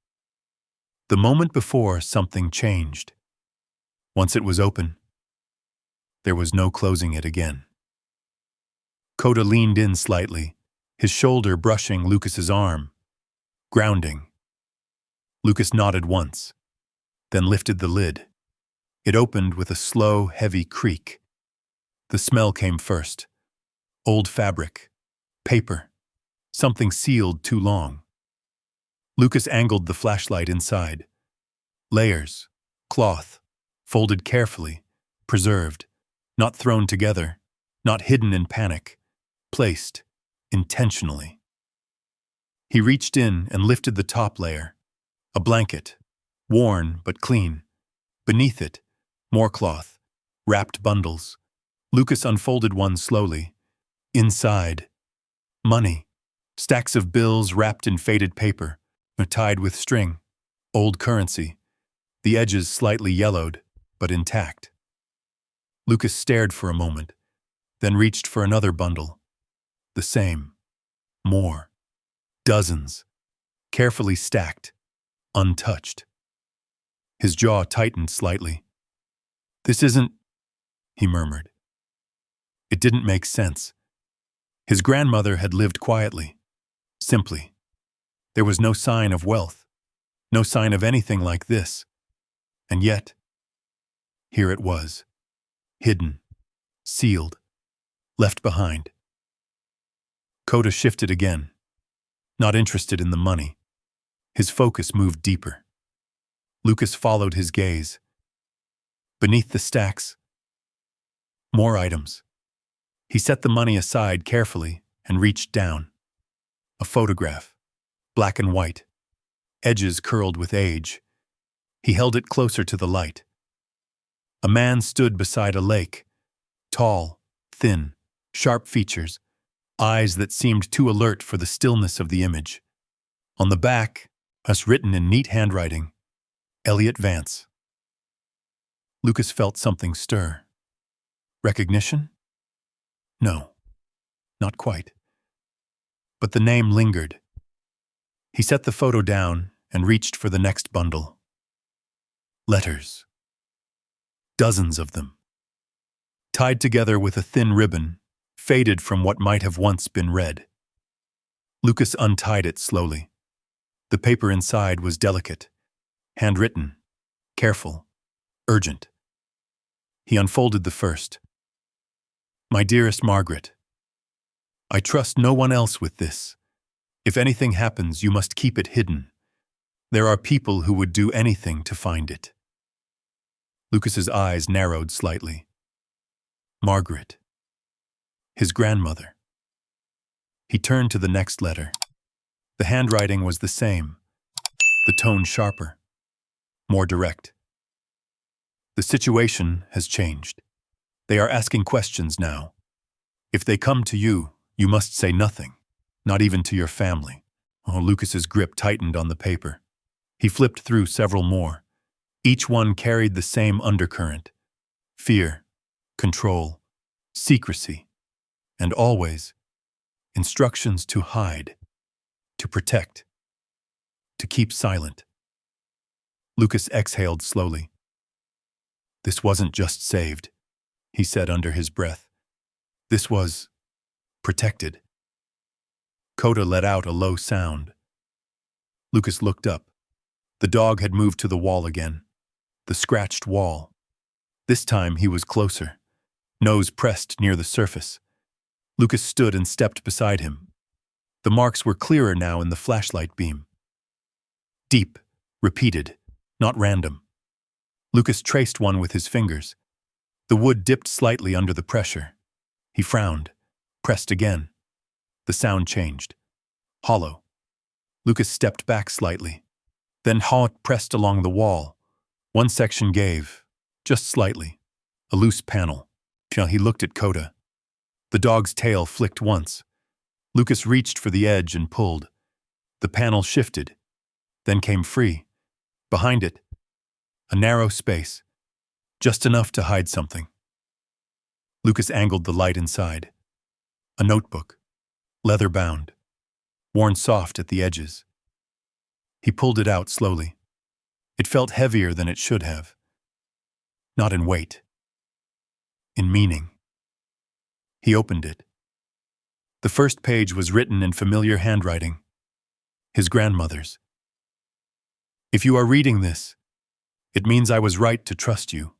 A: The moment before something changed. Once it was open, there was no closing it again. Koda leaned in slightly, his shoulder brushing Lucas's arm. Grounding. Lucas nodded once, then lifted the lid. It opened with a slow, heavy creak. The smell came first. Old fabric. Paper. Something sealed too long. Lucas angled the flashlight inside. Layers. Cloth. Folded carefully. Preserved. Not thrown together. Not hidden in panic. Placed. Intentionally. He reached in and lifted the top layer. A blanket. Worn but clean. Beneath it, more cloth. Wrapped bundles. Lucas unfolded one slowly. Inside, money. Stacks of bills wrapped in faded paper, tied with string. Old currency. The edges slightly yellowed, but intact. Lucas stared for a moment, then reached for another bundle. The same. More. Dozens. Carefully stacked. Untouched. His jaw tightened slightly. "This isn't," he murmured. It didn't make sense. His grandmother had lived quietly, simply. There was no sign of wealth, No sign of anything like this. And yet, here it was. Hidden. Sealed. Left behind. Koda shifted again. Not interested in the money. His focus moved deeper. Lucas followed his gaze. Beneath the stacks, more items. He set the money aside carefully and reached down. A photograph, black and white, edges curled with age. He held it closer to the light. A man stood beside a lake, tall, thin, sharp features, eyes that seemed too alert for the stillness of the image. On the back, as written in neat handwriting, Elliot Vance. Lucas felt something stir. Recognition? No, not quite. But the name lingered. He set the photo down and reached for the next bundle. Letters. Dozens of them. Tied together with a thin ribbon, faded from what might have once been read. Lucas untied it slowly. The paper inside was delicate, handwritten, careful, urgent. He unfolded the first. My dearest Margaret, I trust no one else with this. If anything happens, you must keep it hidden. There are people who would do anything to find it. Lucas's eyes narrowed slightly. Margaret. His grandmother. He turned to the next letter. The handwriting was the same, the tone sharper, more direct. The situation has changed. They are asking questions now. If they come to you, you must say nothing, not even to your family. Oh, Lucas's grip tightened on the paper. He flipped through several more. Each one carried the same undercurrent. Fear, control, secrecy, and always instructions to hide, to protect, to keep silent. Lucas exhaled slowly. This wasn't just saved, he said under his breath. This was protected. Koda let out a low sound. Lucas looked up. The dog had moved to the wall again. The scratched wall. This time he was closer, nose pressed near the surface. Lucas stood and stepped beside him. The marks were clearer now in the flashlight beam. Deep, repeated, not random. Lucas traced one with his fingers. The wood dipped slightly under the pressure. He frowned, pressed again. The sound changed. Hollow. Lucas stepped back slightly. Then Hale pressed along the wall. One section gave, just slightly, a loose panel. He looked at Koda. The dog's tail flicked once. Lucas reached for the edge and pulled. The panel shifted, then came free. Behind it, a narrow space, just enough to hide something. Lucas angled the light inside. A notebook, leather-bound, worn soft at the edges. He pulled it out slowly. It felt heavier than it should have. Not in weight, in meaning. He opened it. The first page was written in familiar handwriting, his grandmother's. If you are reading this, it means I was right to trust you.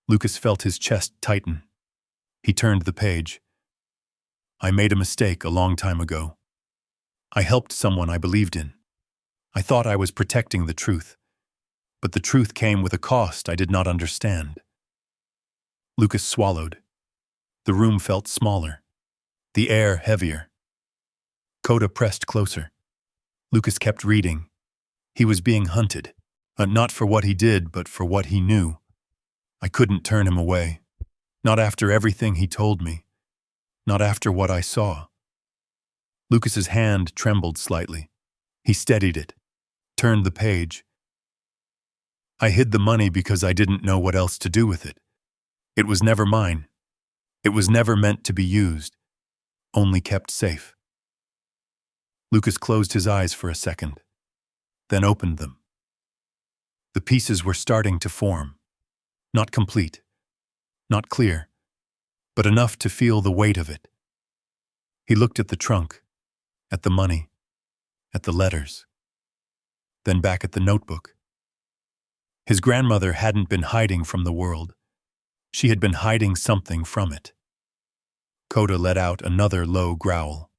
A: Lucas felt his chest tighten. He turned the page. I made a mistake a long time ago. I helped someone I believed in. I thought I was protecting the truth, but the truth came with a cost I did not understand. Lucas swallowed. The room felt smaller, the air heavier. Koda pressed closer. Lucas kept reading. He was being hunted, not for what he did, but for what he knew. I couldn't turn him away, not after everything he told me, not after what I saw. Lucas's hand trembled slightly. He steadied it, turned the page. I hid the money because I didn't know what else to do with it. It was never mine. It was never meant to be used, only kept safe. Lucas closed his eyes for a second, then opened them. The pieces were starting to form, not complete, not clear, but enough to feel the weight of it. He looked at the trunk, at the money, at the letters. then back at the notebook. His grandmother hadn't been hiding from the world. She had been hiding something from it. Koda let out another low growl.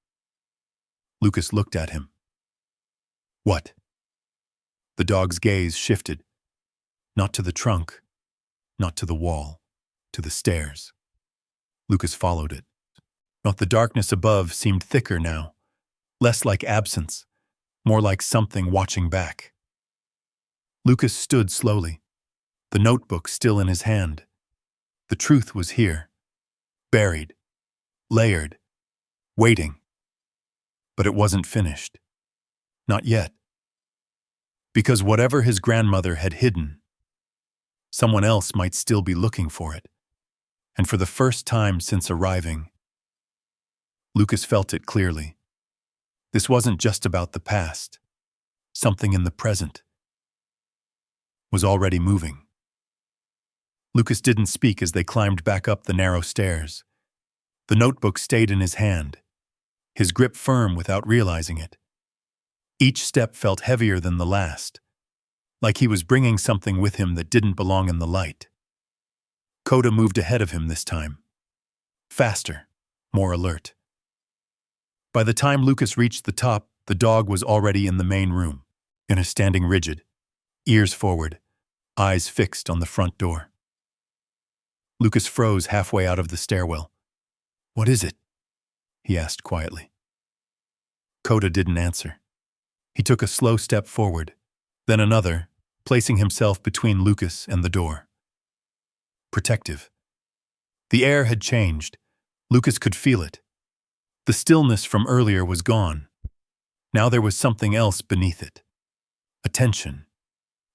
A: Lucas looked at him. What? The dog's gaze shifted. Not to the trunk, not to the wall, to the stairs. Lucas followed it. Not the darkness above seemed thicker now, less like absence, more like something watching back. Lucas stood slowly, the notebook still in his hand. The truth was here, buried, layered, waiting. But it wasn't finished. Not yet. Because whatever his grandmother had hidden, someone else might still be looking for it. And for the first time since arriving, Lucas felt it clearly. This wasn't just about the past. Something in the present was already moving. Lucas didn't speak as they climbed back up the narrow stairs. The notebook stayed in his hand, his grip firm without realizing it. Each step felt heavier than the last, like he was bringing something with him that didn't belong in the light. Koda moved ahead of him this time. Faster, more alert. By the time Lucas reached the top, the dog was already in the main room, standing rigid, ears forward, eyes fixed on the front door. Lucas froze halfway out of the stairwell. "What is it?" he asked quietly. Koda didn't answer. He took a slow step forward, then another, placing himself between Lucas and the door. Protective. The air had changed. Lucas could feel it. The stillness from earlier was gone. Now there was something else beneath it. A tension.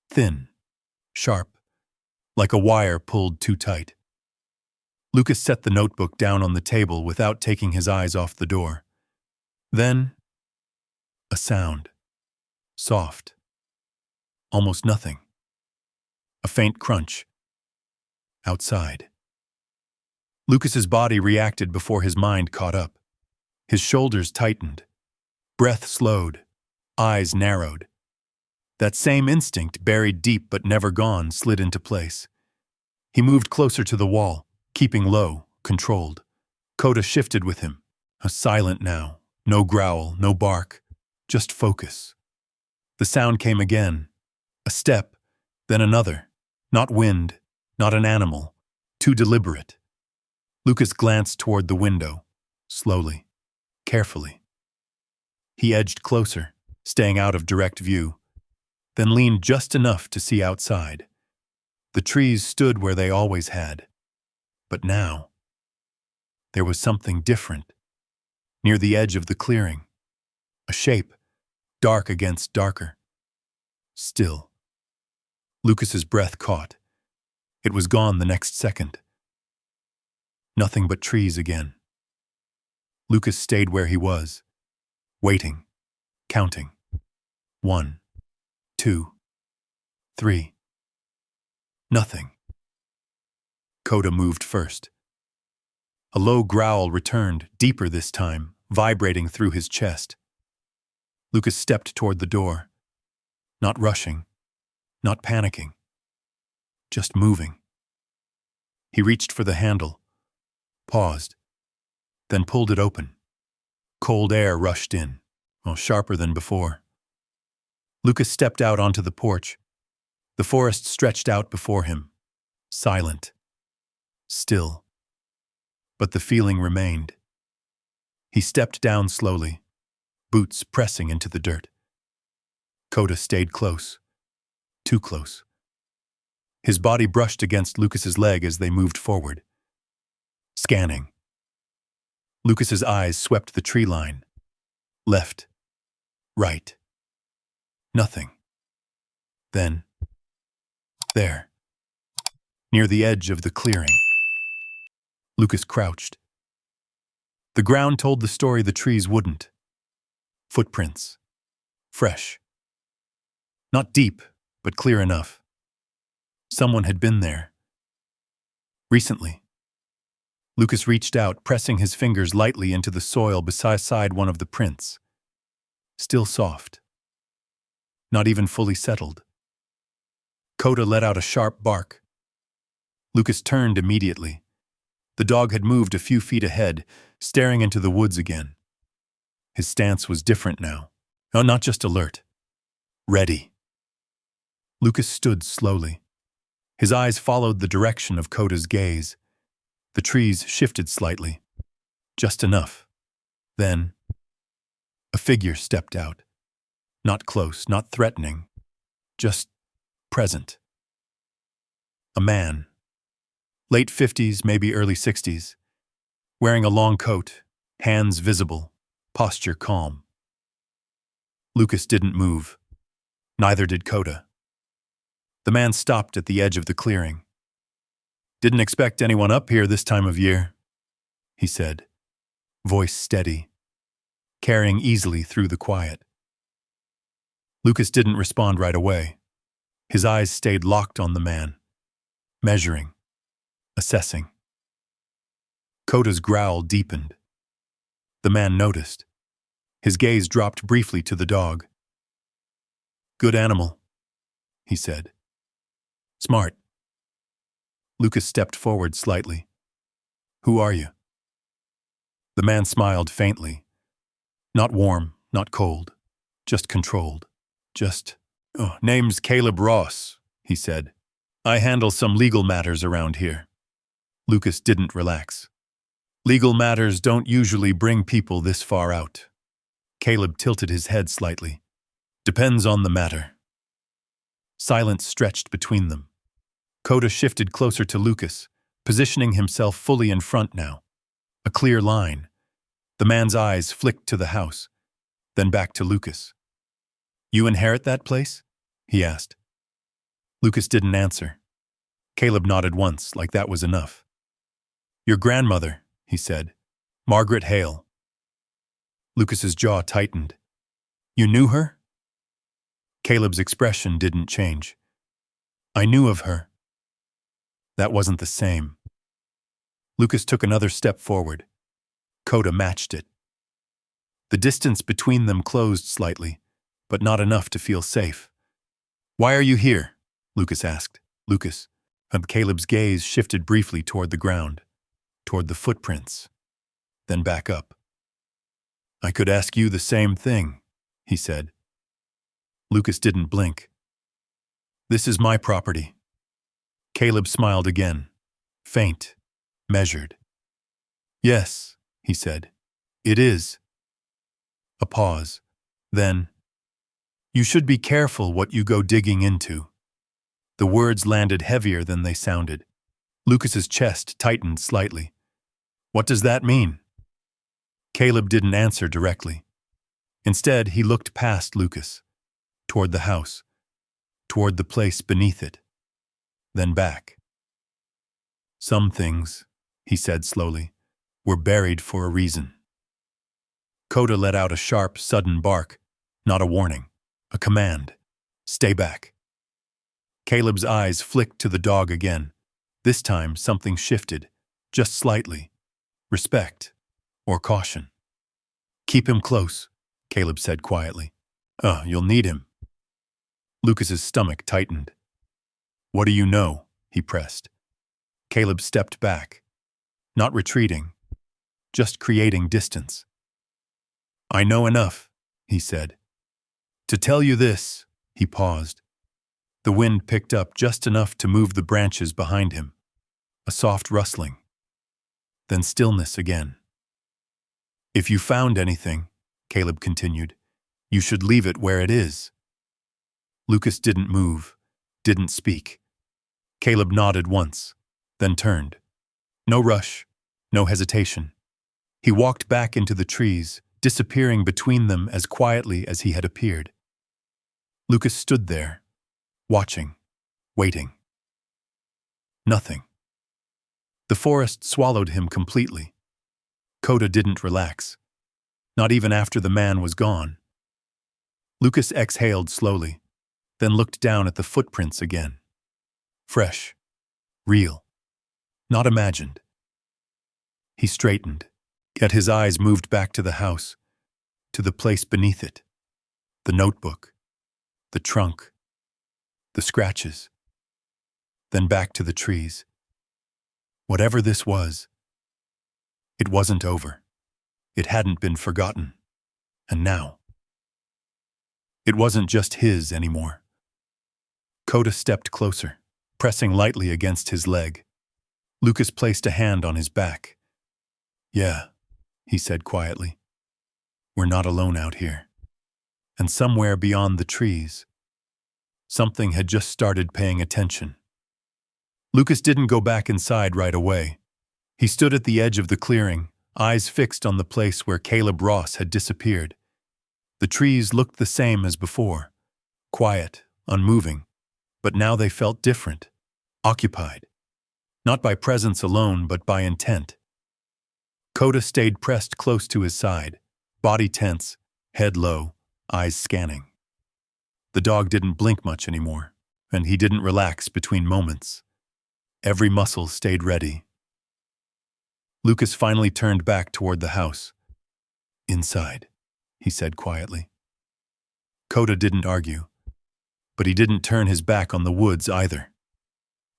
A: Thin. Sharp. Like a wire pulled too tight. Lucas set the notebook down on the table without taking his eyes off the door. Then, a sound. Soft. Almost nothing. A faint crunch. Outside. Lucas's body reacted before his mind caught up. His shoulders tightened. Breath slowed. Eyes narrowed. That same instinct, buried deep but never gone, slid into place. He moved closer to the wall, keeping low, controlled. Koda shifted with him. Silent now. No growl, no bark. Just focus. The sound came again. A step, then another. Not wind, not an animal. Too deliberate. Lucas glanced toward the window, slowly, carefully. He edged closer, staying out of direct view, then leaned just enough to see outside. The trees stood where they always had. But now, there was something different. Near the edge of the clearing. A shape, dark against darker. Still. Lucas's breath caught. It was gone the next second. Nothing but trees again. Lucas stayed where he was, waiting, counting. 1, 2, 3. Nothing. Koda moved first. A low growl returned, deeper this time, vibrating through his chest. Lucas stepped toward the door, not rushing, not panicking, just moving. He reached for the handle, paused, then pulled it open. Cold air rushed in, sharper than before. Lucas stepped out onto the porch. The forest stretched out before him, silent, still. But the feeling remained. He stepped down slowly, boots pressing into the dirt. Koda stayed close, too close. His body brushed against Lucas's leg as they moved forward. Scanning. Lucas's eyes swept the tree line. Left. Right. Nothing. Then, there. Near the edge of the clearing. Lucas crouched. The ground told the story the trees wouldn't. Footprints. Fresh. Not deep, but clear enough. Someone had been there. Recently. Lucas reached out, pressing his fingers lightly into the soil beside one of the prints. Still soft. not even fully settled. Koda let out a sharp bark. Lucas turned immediately. The dog had moved a few feet ahead, staring into the woods again. His stance was different now. Oh, not just alert. Ready. Lucas stood slowly. His eyes followed the direction of Koda's gaze. The trees shifted slightly. Just enough. Then, a figure stepped out. Not close, not threatening. Just present. A man. Late 50s, maybe early 60s. Wearing a long coat, hands visible, posture calm. Lucas didn't move. Neither did Koda. The man stopped at the edge of the clearing. "Didn't expect anyone up here this time of year," he said, voice steady, carrying easily through the quiet. Lucas didn't respond right away. His eyes stayed locked on the man, measuring, assessing. Koda's growl deepened. The man noticed. His gaze dropped briefly to the dog. "Good animal," he said. "Smart." Lucas stepped forward slightly. "Who are you?" The man smiled faintly. Not warm, not cold, just controlled. Name's Caleb Ross," he said. "I handle some legal matters around here." Lucas didn't relax. Legal matters don't usually bring people this far out. Caleb tilted his head slightly. "Depends on the matter." Silence stretched between them. Koda shifted closer to Lucas, positioning himself fully in front now. A clear line. The man's eyes flicked to the house, then back to Lucas. "You inherit that place?" he asked. Lucas didn't answer. Caleb nodded once, like that was enough. "Your grandmother," he said. "Margaret Hale." Lucas's jaw tightened. "You knew her?" Caleb's expression didn't change. "I knew of her." That wasn't the same. Lucas took another step forward. Koda matched it. The distance between them closed slightly, but not enough to feel safe. "Why are you here?" Lucas asked. And Caleb's gaze shifted briefly toward the ground, toward the footprints, then back up. "I could ask you the same thing," he said. Lucas didn't blink. "This is my property." Caleb smiled again, faint, measured. "Yes," he said, "it is." A pause. Then, "You should be careful what you go digging into." The words landed heavier than they sounded. Lucas's chest tightened slightly. "What does that mean?" Caleb didn't answer directly. Instead, he looked past Lucas, toward the house, toward the place beneath it, then back. "Some things," he said slowly, "were buried for a reason." Koda let out a sharp, sudden bark, not a warning, a command. "Stay back." Caleb's eyes flicked to the dog again. This time, something shifted, just slightly. Respect, or caution. "Keep him close," Caleb said quietly. You'll need him." Lucas's stomach tightened. "What do you know?" he pressed. Caleb stepped back, not retreating, just creating distance. "I know enough," he said. "To tell you this," he paused. The wind picked up just enough to move the branches behind him. A soft rustling. Then stillness again. "If you found anything," Caleb continued, "you should leave it where it is." Lucas didn't move, didn't speak. Caleb nodded once, then turned. No rush, no hesitation. He walked back into the trees, disappearing between them as quietly as he had appeared. Lucas stood there, watching, waiting. Nothing. The forest swallowed him completely. Koda didn't relax, not even after the man was gone. Lucas exhaled slowly, then looked down at the footprints again. Fresh, real, not imagined. He straightened, yet his eyes moved back to the house, to the place beneath it, the notebook, the trunk, the scratches, then back to the trees. Whatever this was, it wasn't over. It hadn't been forgotten. And now, it wasn't just his anymore. Koda stepped closer, pressing lightly against his leg. Lucas placed a hand on his back. "Yeah," he said quietly. "We're not alone out here." And somewhere beyond the trees, something had just started paying attention. Lucas didn't go back inside right away. He stood at the edge of the clearing, eyes fixed on the place where Caleb Ross had disappeared. The trees looked the same as before, quiet, unmoving, but now they felt different, occupied. Not by presence alone, but by intent. Koda stayed pressed close to his side, body tense, head low, eyes scanning. The dog didn't blink much anymore, and he didn't relax between moments. Every muscle stayed ready. Lucas finally turned back toward the house. "Inside," he said quietly. Koda didn't argue, but he didn't turn his back on the woods either.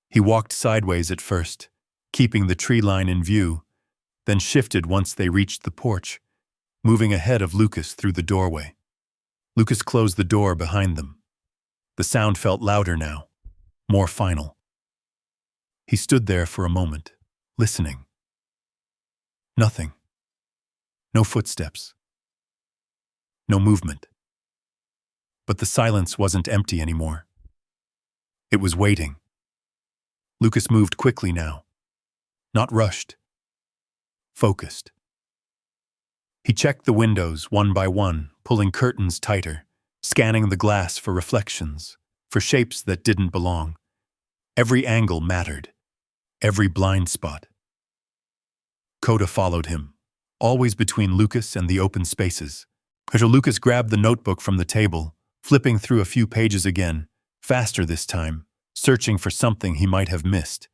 A: He walked sideways at first, keeping the tree line in view, then shifted once they reached the porch, moving ahead of Lucas through the doorway. Lucas closed the door behind them. The sound felt louder now, more final. He stood there for a moment, listening. Nothing. No footsteps. No movement. But the silence wasn't empty anymore. It was waiting. Lucas moved quickly now. Not rushed. Focused. He checked the windows one by one, pulling curtains tighter, scanning the glass for reflections, for shapes that didn't belong. Every angle mattered. Every blind spot. Koda followed him, always between Lucas and the open spaces. Until Lucas grabbed the notebook from the table, flipping through a few pages again, faster this time, searching for something he might have missed.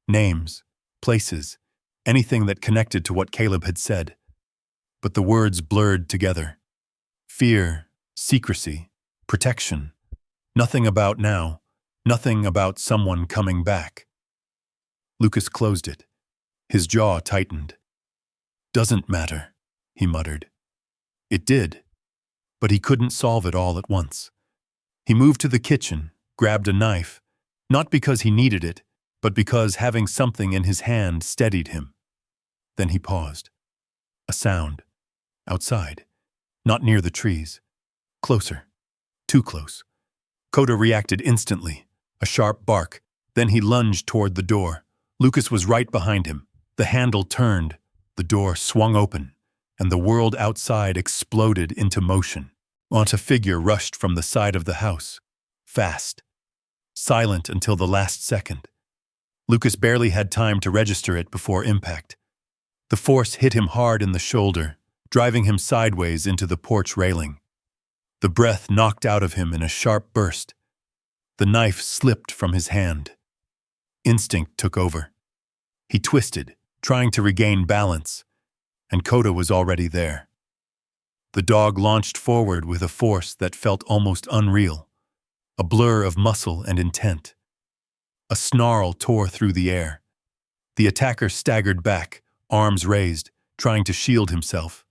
A: Names, places, anything that connected to what Caleb had said. But the words blurred together. Fear, secrecy, protection. Nothing about now, nothing about someone coming back. Lucas closed it. His jaw tightened. "Doesn't matter," he muttered. It did, but he couldn't solve it all at once. He moved to the kitchen, grabbed a knife, not because he needed it, but because having something in his hand steadied him. Then he paused. A sound. Outside. Not near the trees. Closer. Too close. Koda reacted instantly. A sharp bark. Then he lunged toward the door. Lucas was right behind him. The handle turned. The door swung open, and the world outside exploded into motion. A figure rushed from the side of the house. Fast. Silent until the last second. Lucas barely had time to register it before impact. The force hit him hard in the shoulder, driving him sideways into the porch railing. The breath knocked out of him in a sharp burst. The knife slipped from his hand. Instinct took over. He twisted, trying to regain balance, and Koda was already there. The dog launched forward with a force that felt almost unreal, a blur of muscle and intent. A snarl tore through the air. The attacker staggered back, arms raised, trying to shield himself.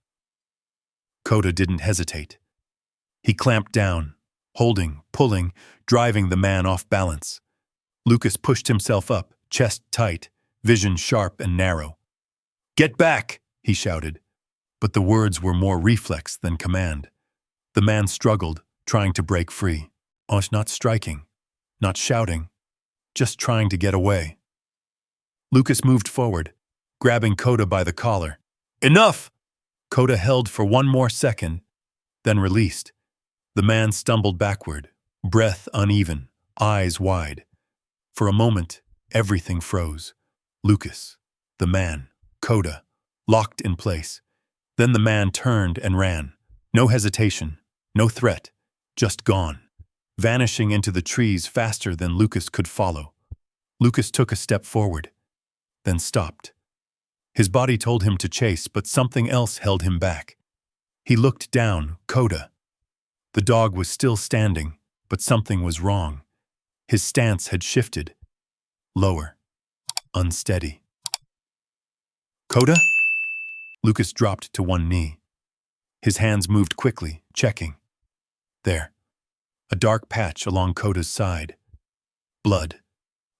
A: Koda didn't hesitate. He clamped down, holding, pulling, driving the man off balance. Lucas pushed himself up, chest tight, vision sharp and narrow. "Get back!" he shouted. But the words were more reflex than command. The man struggled, trying to break free. Not striking, not shouting, just trying to get away. Lucas moved forward, grabbing Koda by the collar. "Enough!" Koda held for one more second, then released. The man stumbled backward, breath uneven, eyes wide. For a moment, everything froze. Lucas, the man, Koda, locked in place. Then the man turned and ran. No hesitation, no threat, just gone. Vanishing into the trees faster than Lucas could follow. Lucas took a step forward, then stopped. His body told him to chase, but something else held him back. He looked down, Koda. The dog was still standing, But something was wrong. His stance had shifted. Lower. Unsteady. Koda? Lucas dropped to one knee. His hands moved quickly, checking. There. A dark patch along Koda's side. Blood.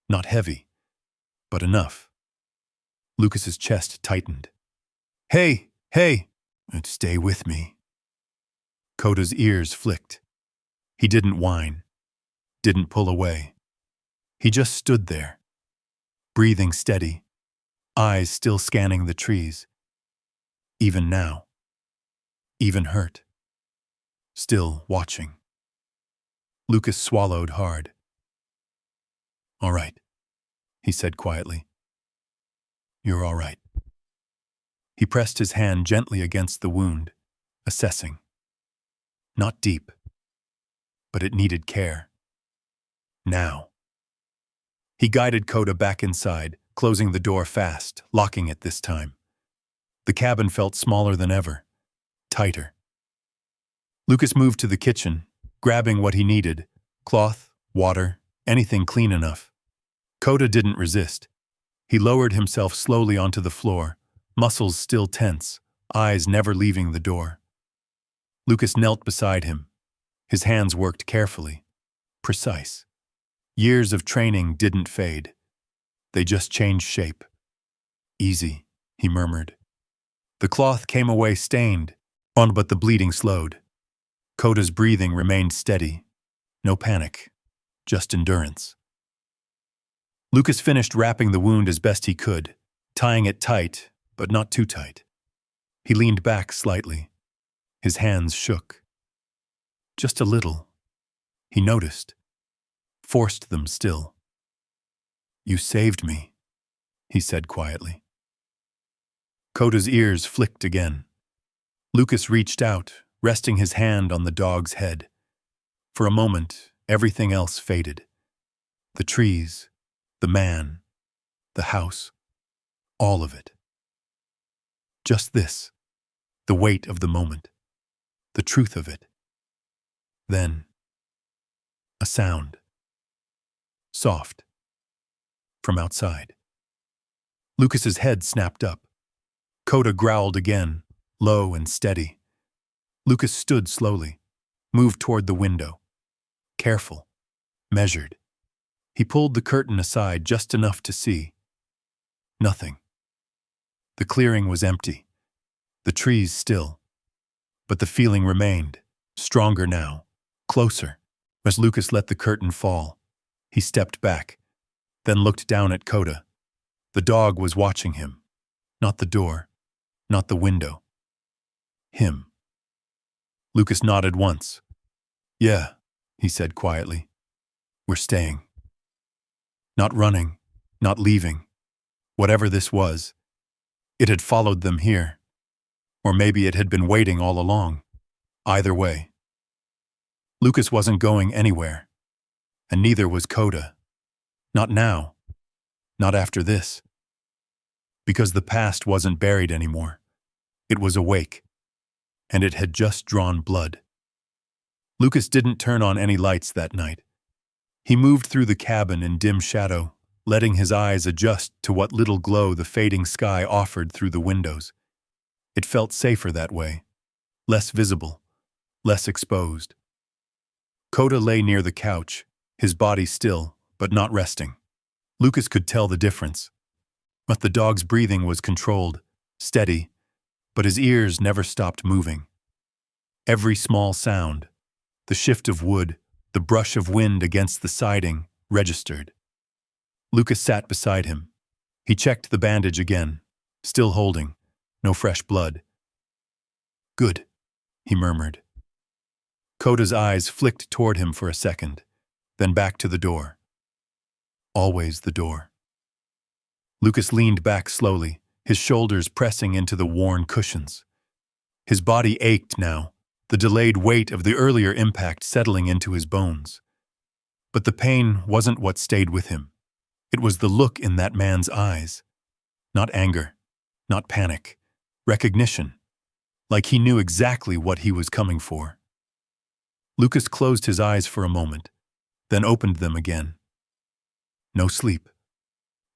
A: Not heavy, but enough. Lucas's chest tightened. Hey! Hey! Stay with me. Koda's ears flicked. He didn't whine. Didn't pull away. He just stood there. Breathing steady. Eyes still scanning the trees. Even now. Even hurt. Still watching. Lucas swallowed hard. All right, he said quietly. You're all right. He pressed his hand gently against the wound, assessing. Not deep, but it needed care. Now. He guided Koda back inside, closing the door fast, locking it this time. The cabin felt smaller than ever, tighter. Lucas moved to the kitchen, grabbing what he needed, cloth, water, anything clean enough. Koda didn't resist. He lowered himself slowly onto the floor, muscles still tense, eyes never leaving the door. Lucas knelt beside him. His hands worked carefully, precise. Years of training didn't fade. They just changed shape. Easy, he murmured. The cloth came away stained, but the bleeding slowed. Koda's breathing remained steady. No panic, just endurance. Lucas finished wrapping the wound as best he could, tying it tight, but not too tight. He leaned back slightly. His hands shook. Just a little. He noticed. Forced them still. You saved me, he said quietly. Koda's ears flicked again. Lucas reached out, resting his hand on the dog's head. For a moment, everything else faded. The trees, the man, the house, all of it. Just this, the weight of the moment, the truth of it. Then, a sound. Soft. From outside. Lucas's head snapped up. Koda growled again, low and steady. Lucas stood slowly, moved toward the window. Careful. Measured. He pulled the curtain aside just enough to see. Nothing. The clearing was empty. The trees still. But the feeling remained, stronger now, closer. As Lucas let the curtain fall, he stepped back, then looked down at Koda. The dog was watching him. Not the door, not the window. Him. Lucas nodded once. Yeah, he said quietly. We're staying. Not running, not leaving. Whatever this was, it had followed them here. Or maybe it had been waiting all along. Either way. Lucas wasn't going anywhere. And neither was Koda. Not now. Not after this. Because the past wasn't buried anymore. It was awake. And it had just drawn blood. Lucas didn't turn on any lights that night. He moved through the cabin in dim shadow, letting his eyes adjust to what little glow the fading sky offered through the windows. It felt safer that way. Less visible. Less exposed. Koda lay near the couch, his body still, but not resting. Lucas could tell the difference. But the dog's breathing was controlled, steady, but his ears never stopped moving. Every small sound, the shift of wood, the brush of wind against the siding, registered. Lucas sat beside him. He checked the bandage again, still holding, no fresh blood. Good, he murmured. Koda's eyes flicked toward him for a second, then back to the door. Always the door. Lucas leaned back slowly, his shoulders pressing into the worn cushions. His body ached now, the delayed weight of the earlier impact settling into his bones. But the pain wasn't what stayed with him. It was the look in that man's eyes. Not anger, not panic, recognition, like he knew exactly what he was coming for. Lucas closed his eyes for a moment, then opened them again. No sleep.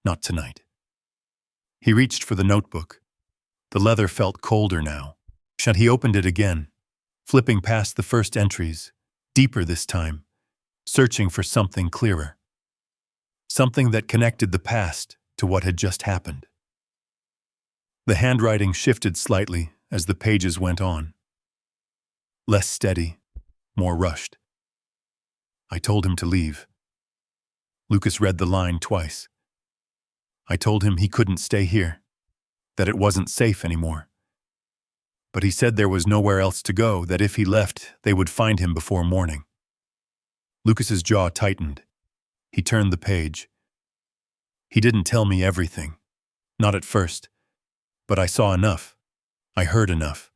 A: Not tonight. He reached for the notebook. The leather felt colder now. He opened it again, flipping past the first entries, deeper this time, searching for something clearer. Something that connected the past to what had just happened. The handwriting shifted slightly as the pages went on. Less steady, more rushed. I told him to leave. Lucas read the line twice. I told him he couldn't stay here, that it wasn't safe anymore. But he said there was nowhere else to go, that if he left, they would find him before morning. Lucas's jaw tightened. He turned the page. He didn't tell me everything. Not at first. But I saw enough. I heard enough.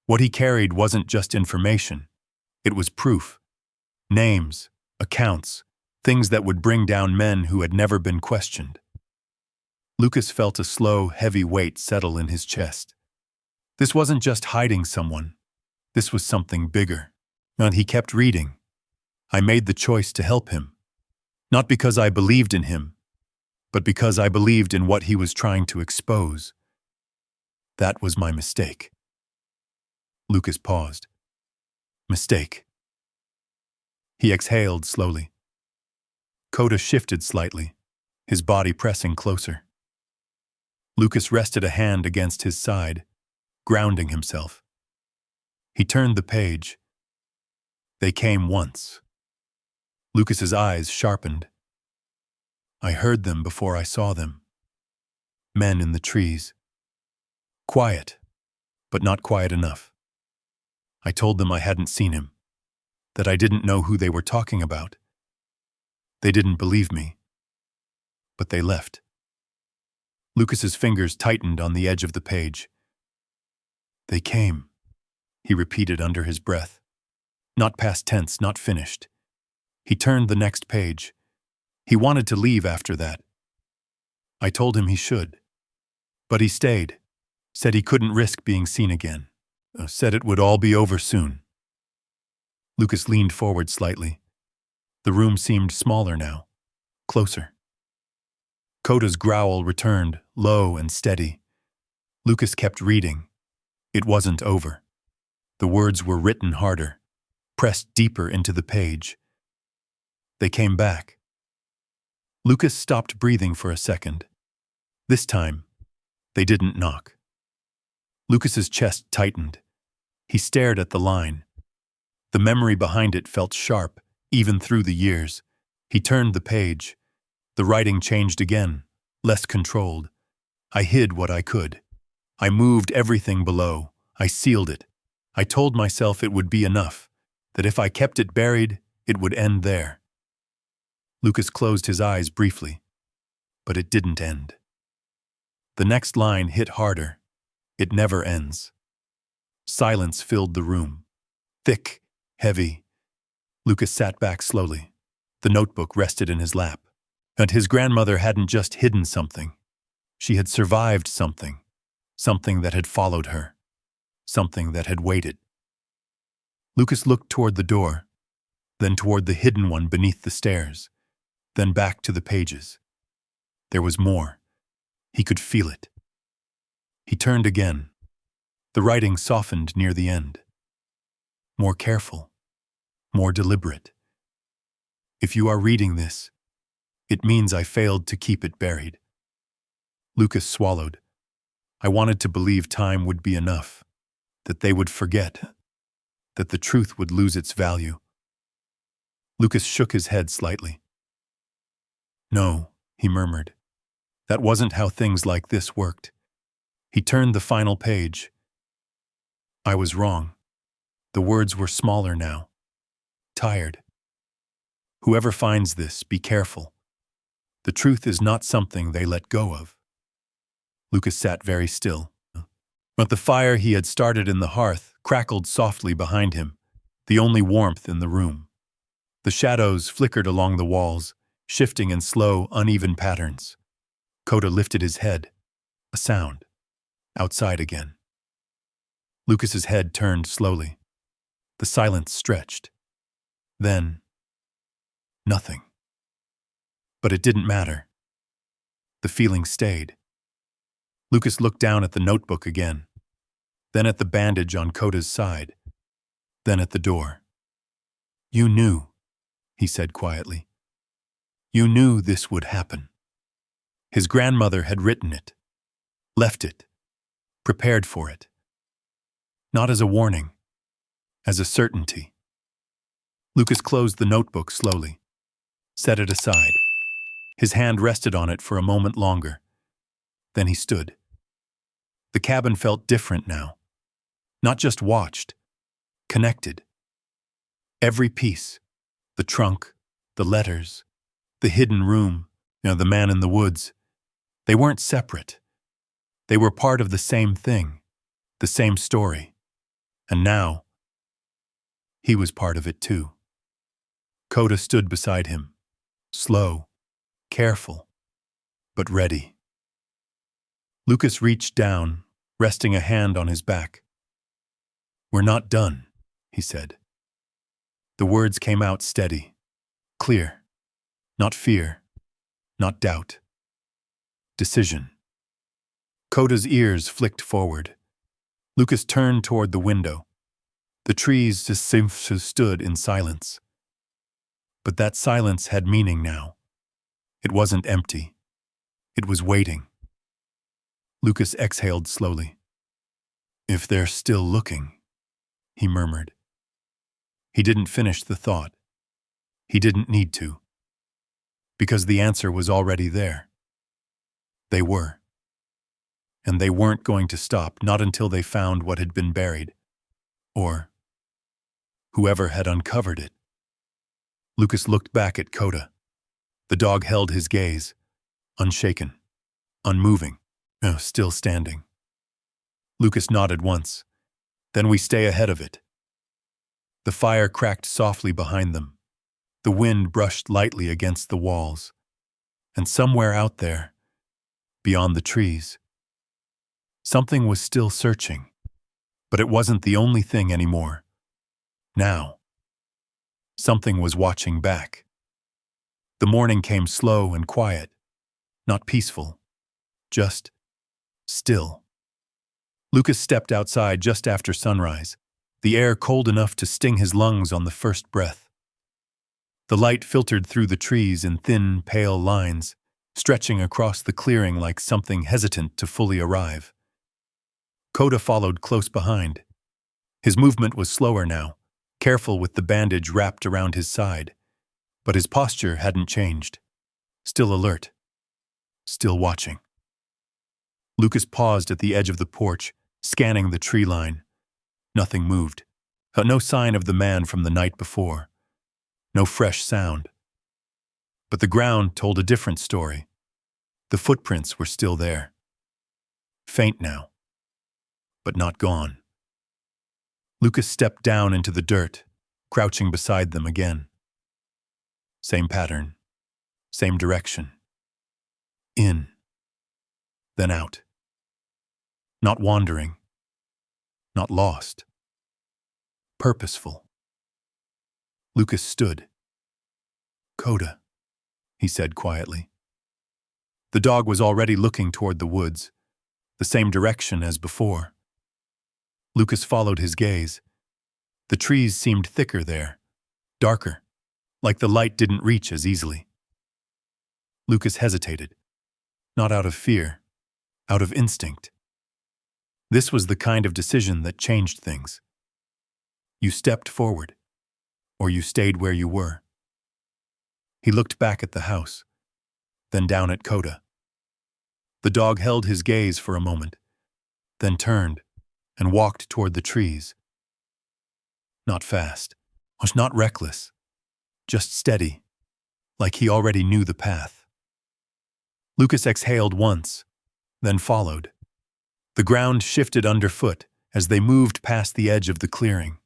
A: What he carried wasn't just information. It was proof. Names, accounts, things that would bring down men who had never been questioned. Lucas felt a slow, heavy weight settle in his chest. This wasn't just hiding someone. This was something bigger. And he kept reading. I made the choice to help him. Not because I believed in him, but because I believed in what he was trying to expose. That was my mistake. Lucas paused. Mistake. He exhaled slowly. Koda shifted slightly, his body pressing closer. Lucas rested a hand against his side, grounding himself. He turned the page. They came once. Lucas's eyes sharpened. I heard them before I saw them. Men in the trees. Quiet, but not quiet enough. I told them I hadn't seen him, that I didn't know who they were talking about. They didn't believe me, but they left. Lucas's fingers tightened on the edge of the page. They came, he repeated under his breath. Not past tense, not finished. He turned the next page. He wanted to leave after that. I told him he should. But he stayed, said he couldn't risk being seen again, said it would all be over soon. Lucas leaned forward slightly. The room seemed smaller now, closer. Koda's growl returned, low and steady. Lucas kept reading. It wasn't over. The words were written harder, pressed deeper into the page. They came back. Lucas stopped breathing for a second. This time, they didn't knock. Lucas's chest tightened. He stared at the line. The memory behind it felt sharp, even through the years. He turned the page. The writing changed again, less controlled. I hid what I could. I moved everything below. I sealed it. I told myself it would be enough, that if I kept it buried, it would end there. Lucas closed his eyes briefly, but it didn't end. The next line hit harder. It never ends. Silence filled the room. Thick, heavy. Lucas sat back slowly. The notebook rested in his lap. And his grandmother hadn't just hidden something. She had survived something. Something that had followed her. Something that had waited. Lucas looked toward the door, then toward the hidden one beneath the stairs, then back to the pages. There was more. He could feel it. He turned again. The writing softened near the end. More careful. More deliberate. If you are reading this, it means I failed to keep it buried. Lucas swallowed. I wanted to believe time would be enough, that they would forget, that the truth would lose its value. Lucas shook his head slightly. No, he murmured. That wasn't how things like this worked. He turned the final page. I was wrong. The words were smaller now. Tired. Whoever finds this, be careful. The truth is not something they let go of. Lucas sat very still. But the fire he had started in the hearth crackled softly behind him, the only warmth in the room. The shadows flickered along the walls, shifting in slow, uneven patterns. Koda lifted his head. A sound. Outside again. Lucas's head turned slowly. The silence stretched. Then, nothing. But it didn't matter. The feeling stayed. Lucas looked down at the notebook again, then at the bandage on Koda's side, then at the door. "You knew," he said quietly. "You knew this would happen." His grandmother had written it, left it, prepared for it. Not as a warning, as a certainty. Lucas closed the notebook slowly, set it aside. His hand rested on it for a moment longer. Then he stood. The cabin felt different now. Not just watched, connected. Every piece, the trunk, the letters, the hidden room, the man in the woods, they weren't separate. They were part of the same thing, the same story. And now, he was part of it too. Koda stood beside him, slow, careful, but ready. Lucas reached down, resting a hand on his back. "We're not done," he said. The words came out steady, clear. Not fear, not doubt. Decision. Koda's ears flicked forward. Lucas turned toward the window. The trees just stood in silence. But that silence had meaning now. It wasn't empty. It was waiting. Lucas exhaled slowly. "If they're still looking," he murmured. He didn't finish the thought. He didn't need to. Because the answer was already there. They were. And they weren't going to stop, not until they found what had been buried. Or whoever had uncovered it. Lucas looked back at Koda. The dog held his gaze, unshaken, unmoving, still standing. Lucas nodded once. "Then we stay ahead of it." The fire cracked softly behind them. The wind brushed lightly against the walls. And somewhere out there, beyond the trees, something was still searching. But it wasn't the only thing anymore. Now, something was watching back. The morning came slow and quiet, not peaceful, just still. Lucas stepped outside just after sunrise, the air cold enough to sting his lungs on the first breath. The light filtered through the trees in thin, pale lines, stretching across the clearing like something hesitant to fully arrive. Koda followed close behind. His movement was slower now, careful with the bandage wrapped around his side. But his posture hadn't changed. Still alert. Still watching. Lucas paused at the edge of the porch, scanning the tree line. Nothing moved. No sign of the man from the night before. No fresh sound. But the ground told a different story. The footprints were still there. Faint now, but not gone. Lucas stepped down into the dirt, crouching beside them again. Same pattern, same direction. In, then out. Not wandering, not lost. Purposeful. Lucas stood. "Koda," he said quietly. The dog was already looking toward the woods, the same direction as before. Lucas followed his gaze. The trees seemed thicker there, darker, like the light didn't reach as easily. Lucas hesitated, not out of fear, out of instinct. This was the kind of decision that changed things. You stepped forward, or you stayed where you were. He looked back at the house, then down at Koda. The dog held his gaze for a moment, then turned and walked toward the trees. Not fast, was not reckless, just steady, like he already knew the path. Lucas exhaled once, then followed. The ground shifted underfoot as they moved past the edge of the clearing.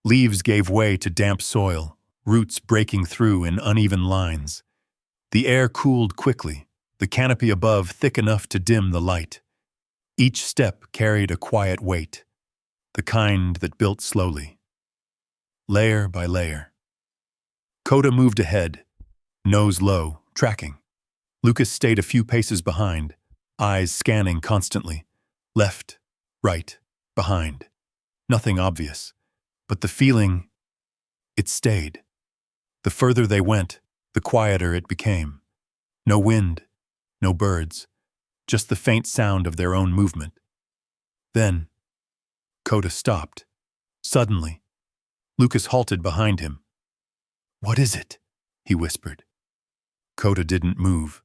A: Leaves gave way to damp soil, roots breaking through in uneven lines. The air cooled quickly, the canopy above thick enough to dim the light. Each step carried a quiet weight, the kind that built slowly, layer by layer. Koda moved ahead, nose low, tracking. Lucas stayed a few paces behind, eyes scanning constantly. Left, right, behind. Nothing obvious. But the feeling, it stayed. The further they went, the quieter it became. No wind, no birds, just the faint sound of their own movement. Then, Koda stopped. Suddenly, Lucas halted behind him. "What is it?" he whispered. Koda didn't move.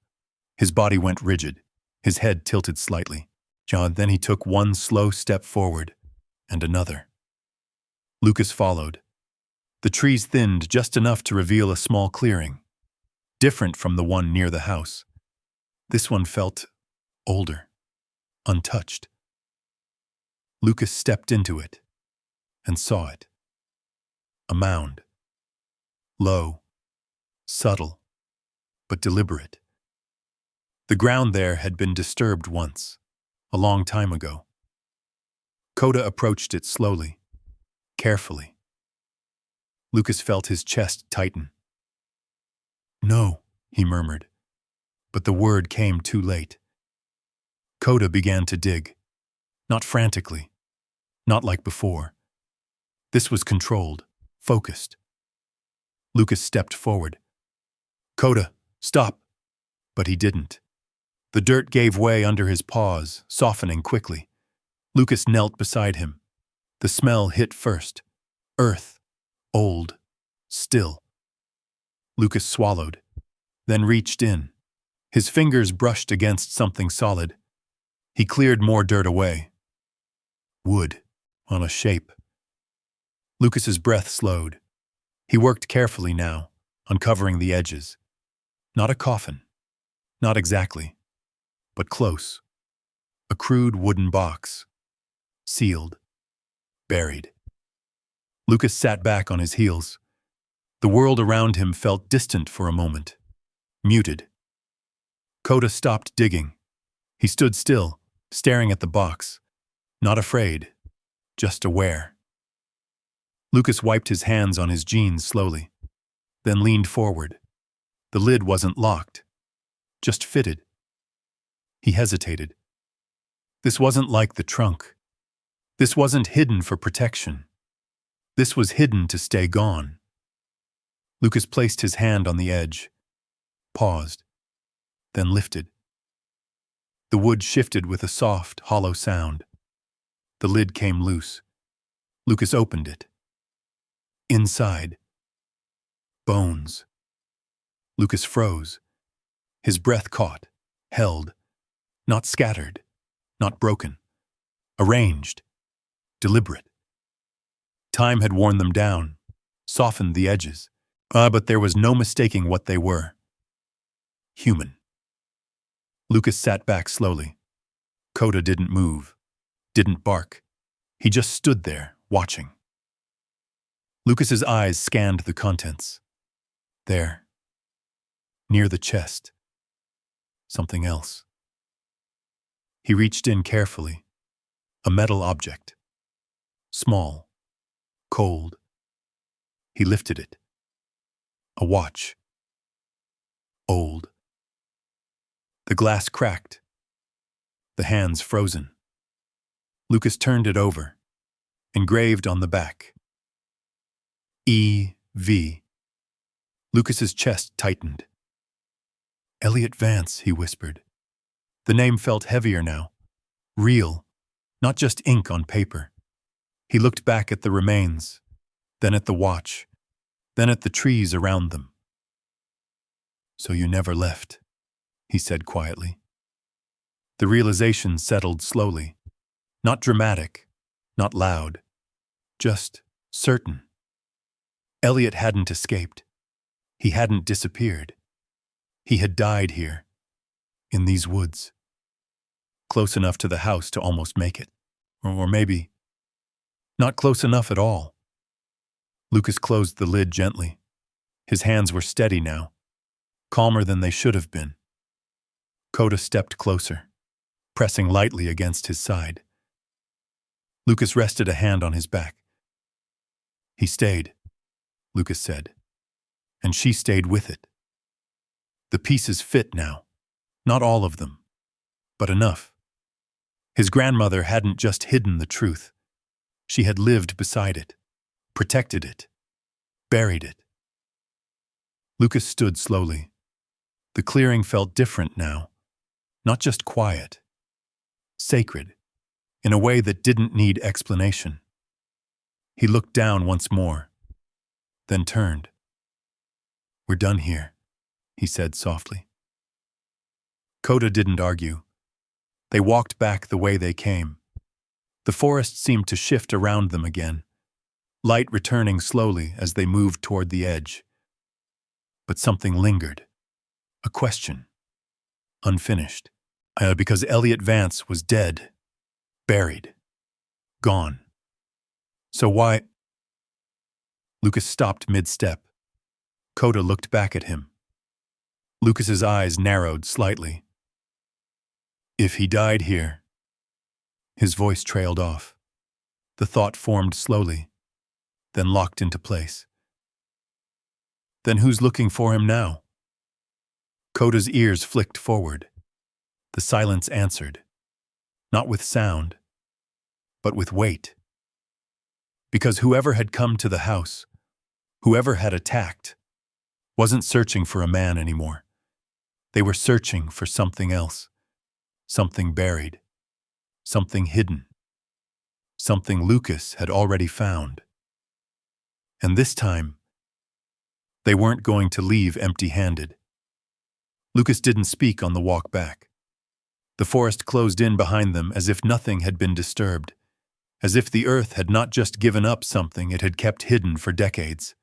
A: His body went rigid, his head tilted slightly. Then he took one slow step forward, and another. Lucas followed. The trees thinned just enough to reveal a small clearing, different from the one near the house. This one felt older, untouched. Lucas stepped into it and saw it. A mound. Low, subtle, but deliberate. The ground there had been disturbed once, a long time ago. Koda approached it slowly, carefully. Lucas felt his chest tighten. "No," he murmured, but the word came too late. Koda began to dig, not frantically, not like before. This was controlled, focused. Lucas stepped forward. "Koda, stop!" But he didn't. The dirt gave way under his paws, softening quickly. Lucas knelt beside him. The smell hit first. Earth. Old. Still. Lucas swallowed, then reached in. His fingers brushed against something solid. He cleared more dirt away. Wood, on a shape. Lucas's breath slowed. He worked carefully now, uncovering the edges. Not a coffin. Not exactly. But close. A crude wooden box. Sealed. Buried. Lucas sat back on his heels. The world around him felt distant for a moment. Muted. Koda stopped digging. He stood still, staring at the box. Not afraid. Just aware. Lucas wiped his hands on his jeans slowly, then leaned forward. The lid wasn't locked, just fitted. He hesitated. This wasn't like the trunk. This wasn't hidden for protection. This was hidden to stay gone. Lucas placed his hand on the edge, paused, then lifted. The wood shifted with a soft, hollow sound. The lid came loose. Lucas opened it. Inside. Bones. Lucas froze. His breath caught, held, not scattered, not broken. Arranged. Deliberate. Time had worn them down, softened the edges. But there was no mistaking what they were. Human. Lucas sat back slowly. Koda didn't move, didn't bark. He just stood there, watching. Lucas's eyes scanned the contents. There, near the chest, something else. He reached in carefully. A metal object. Small. Cold. He lifted it. A watch. Old. The glass cracked. The hands frozen. Lucas turned it over. Engraved on the back. E.V. Lucas's chest tightened. Elliot Vance, he whispered. The name felt heavier now. Real. Not just ink on paper. He looked back at the remains, then at the watch, then at the trees around them. So you never left, he said quietly. The realization settled slowly. Not dramatic, not loud, just certain. Elliot hadn't escaped. He hadn't disappeared. He had died here, in these woods. Close enough to the house to almost make it. Or maybe not close enough at all. Lucas closed the lid gently. His hands were steady now, calmer than they should have been. Koda stepped closer, pressing lightly against his side. Lucas rested a hand on his back. He stayed, Lucas said, and she stayed with it. The pieces fit now. Not all of them, but enough. His grandmother hadn't just hidden the truth. She had lived beside it, protected it, buried it. Lucas stood slowly. The clearing felt different now, not just quiet, sacred, in a way that didn't need explanation. He looked down once more, then turned. "We're done here," he said softly. Koda didn't argue. They walked back the way they came. The forest seemed to shift around them again, light returning slowly as they moved toward the edge. But something lingered. A question. Unfinished. Because Elliot Vance was dead. Buried. Gone. So why? Lucas stopped mid-step. Koda looked back at him. Lucas's eyes narrowed slightly. "If he died here..." His voice trailed off. The thought formed slowly, then locked into place. "Then who's looking for him now?" Koda's ears flicked forward. The silence answered, not with sound, but with weight. Because whoever had come to the house, whoever had attacked, wasn't searching for a man anymore. They were searching for something else, something buried, something hidden, something Lucas had already found. And this time, they weren't going to leave empty-handed. Lucas didn't speak on the walk back. The forest closed in behind them as if nothing had been disturbed, as if the earth had not just given up something it had kept hidden for decades.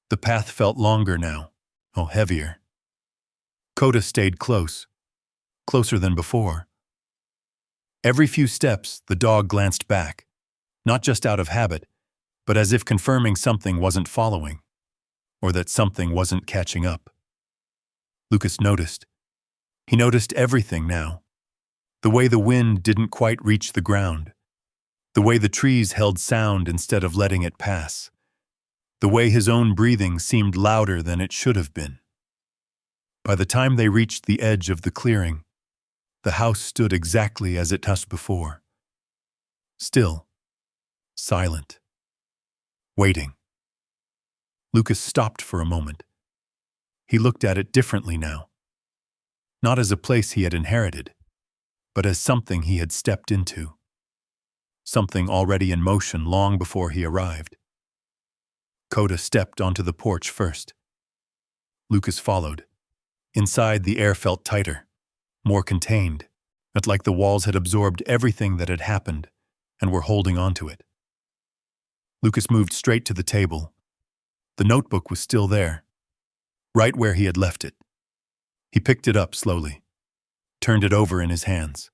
A: The path felt longer now, heavier. Koda stayed close, closer than before. Every few steps, the dog glanced back, not just out of habit, but as if confirming something wasn't following, or that something wasn't catching up. Lucas noticed. He noticed everything now. The way the wind didn't quite reach the ground. The way the trees held sound instead of letting it pass. The way his own breathing seemed louder than it should have been. By the time they reached the edge of the clearing, the house stood exactly as it has before. Still, silent, waiting. Lucas stopped for a moment. He looked at it differently now. Not as a place he had inherited, but as something he had stepped into. Something already in motion long before he arrived. Koda stepped onto the porch first. Lucas followed. Inside, the air felt tighter, more contained, but like the walls had absorbed everything that had happened and were holding onto it. Lucas moved straight to the table. The notebook was still there, right where he had left it. He picked it up slowly, turned it over in his hands.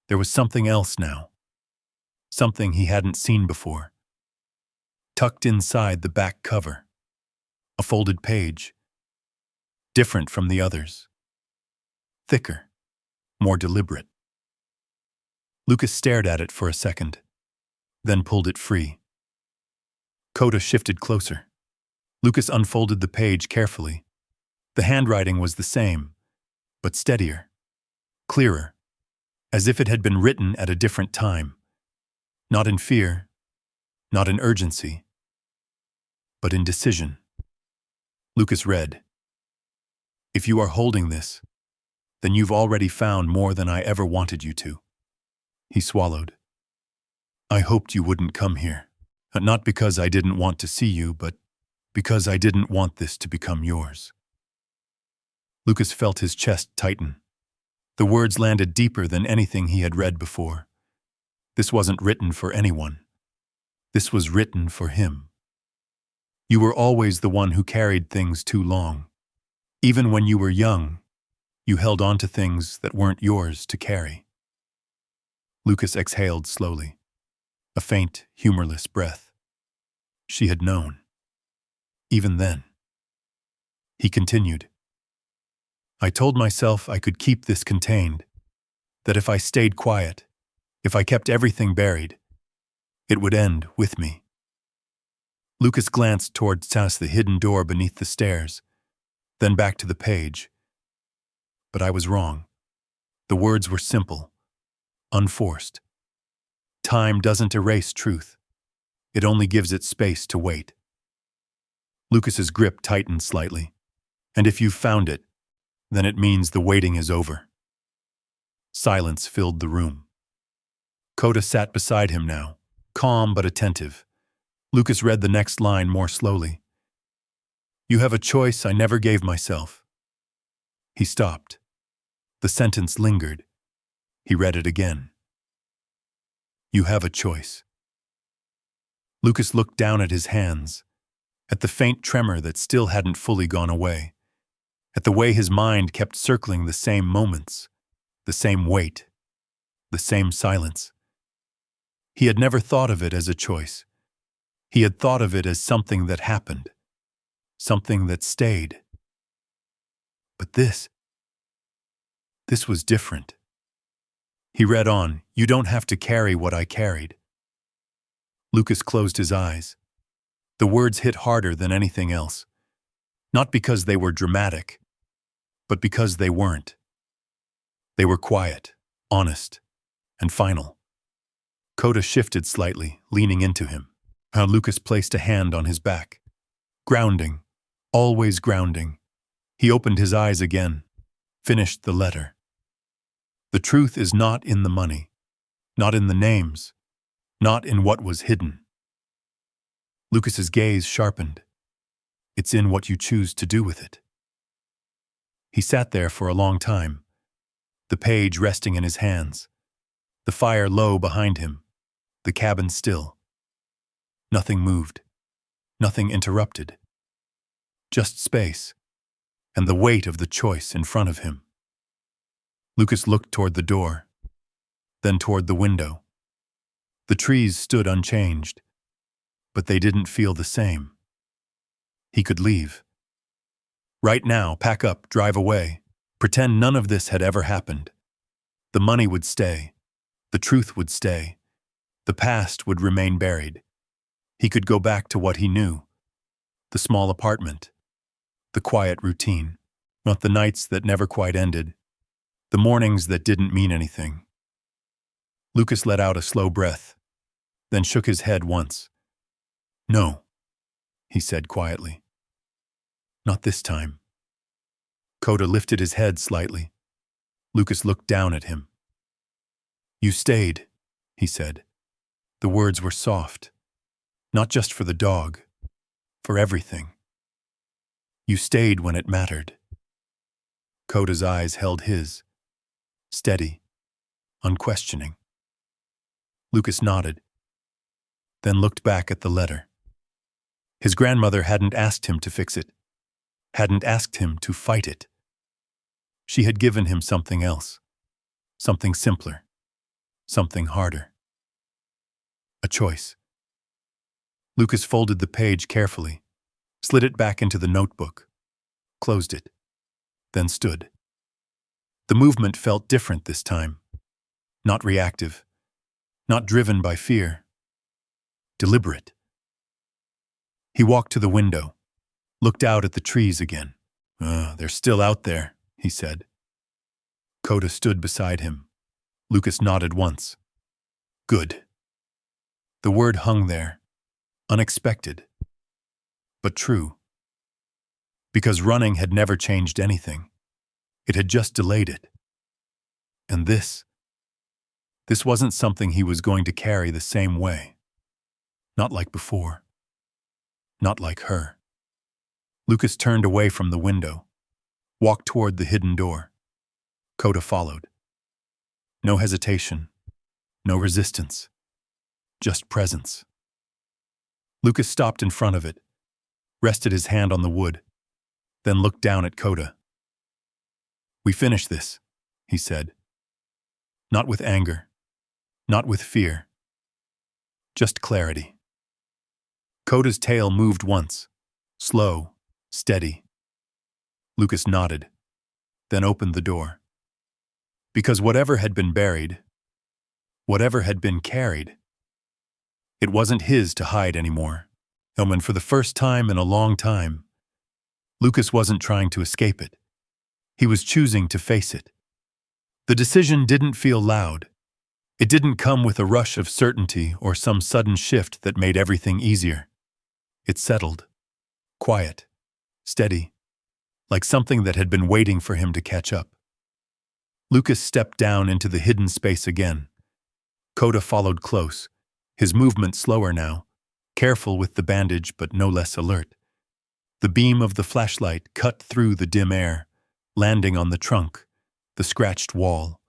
A: There was something else now, something he hadn't seen before. Tucked inside the back cover, a folded page, different from the others, thicker, more deliberate. Lucas stared at it for a second, then pulled it free. Koda shifted closer. Lucas unfolded the page carefully. The handwriting was the same, but steadier, clearer, as if it had been written at a different time. Not in fear, not in urgency, but in decision. Lucas read, "If you are holding this, then you've already found more than I ever wanted you to." He swallowed. "I hoped you wouldn't come here, not because I didn't want to see you, but because I didn't want this to become yours." Lucas felt his chest tighten. The words landed deeper than anything he had read before. This wasn't written for anyone. This was written for him. You were always the one who carried things too long. Even when you were young, you held on to things that weren't yours to carry. Lucas exhaled slowly, a faint, humorless breath. She had known. Even then. He continued. "I told myself I could keep this contained, that if I stayed quiet, if I kept everything buried, it would end with me. Lucas glanced towards the hidden door beneath the stairs, then back to the page. But I was wrong. The words were simple, unforced. Time doesn't erase truth. It only gives it space to wait. Lucas's grip tightened slightly. And if you've found it, then it means the waiting is over. Silence filled the room. Koda sat beside him now, calm but attentive. Lucas read the next line more slowly. You have a choice I never gave myself. He stopped. The sentence lingered. He read it again. You have a choice. Lucas looked down at his hands, at the faint tremor that still hadn't fully gone away, at the way his mind kept circling the same moments, the same weight, the same silence. He had never thought of it as a choice. He had thought of it as something that happened, something that stayed. But this was different. He read on, you don't have to carry what I carried. Lucas closed his eyes. The words hit harder than anything else. Not because they were dramatic, but because they weren't. They were quiet, honest, and final. Koda shifted slightly, leaning into him. Lucas placed a hand on his back. Grounding, always grounding. He opened his eyes again, finished the letter. The truth is not in the money, not in the names, not in what was hidden. Lucas's gaze sharpened. It's in what you choose to do with it. He sat there for a long time, the page resting in his hands, the fire low behind him, the cabin still. Nothing moved, nothing interrupted. Just space, and the weight of the choice in front of him. Lucas looked toward the door, then toward the window. The trees stood unchanged, but they didn't feel the same. He could leave. Right now, pack up, drive away. Pretend none of this had ever happened. The money would stay. The truth would stay. The past would remain buried. He could go back to what he knew. The small apartment. The quiet routine. Not the nights that never quite ended. The mornings that didn't mean anything. Lucas let out a slow breath, then shook his head once. No, he said quietly. Not this time. Koda lifted his head slightly. Lucas looked down at him. You stayed, he said. The words were soft. Not just for the dog, for everything. You stayed when it mattered. Koda's eyes held his, steady, unquestioning. Lucas nodded, then looked back at the letter. His grandmother hadn't asked him to fix it, hadn't asked him to fight it. She had given him something else, something simpler, something harder. A choice. Lucas folded the page carefully, slid it back into the notebook, closed it, then stood. The movement felt different this time. Not reactive, not driven by fear. Deliberate. He walked to the window, looked out at the trees again. They're still out there, he said. Koda stood beside him. Lucas nodded once. Good. The word hung there, unexpected, but true. Because running had never changed anything. It had just delayed it. And this wasn't something he was going to carry the same way. Not like before. Not like her. Lucas turned away from the window, walked toward the hidden door. Koda followed. No hesitation, no resistance, just presence. Lucas stopped in front of it, rested his hand on the wood, then looked down at Koda. We finish this, he said. Not with anger, not with fear, just clarity. Koda's tail moved once, slow, steady. Lucas nodded, then opened the door. Because whatever had been buried, whatever had been carried, it wasn't his to hide anymore. And for the first time in a long time, Lucas wasn't trying to escape it. He was choosing to face it. The decision didn't feel loud. It didn't come with a rush of certainty or some sudden shift that made everything easier. It settled, quiet, steady, like something that had been waiting for him to catch up. Lucas stepped down into the hidden space again. Koda followed close, his movement slower now, careful with the bandage but no less alert. The beam of the flashlight cut through the dim air, landing on the trunk, the scratched wall,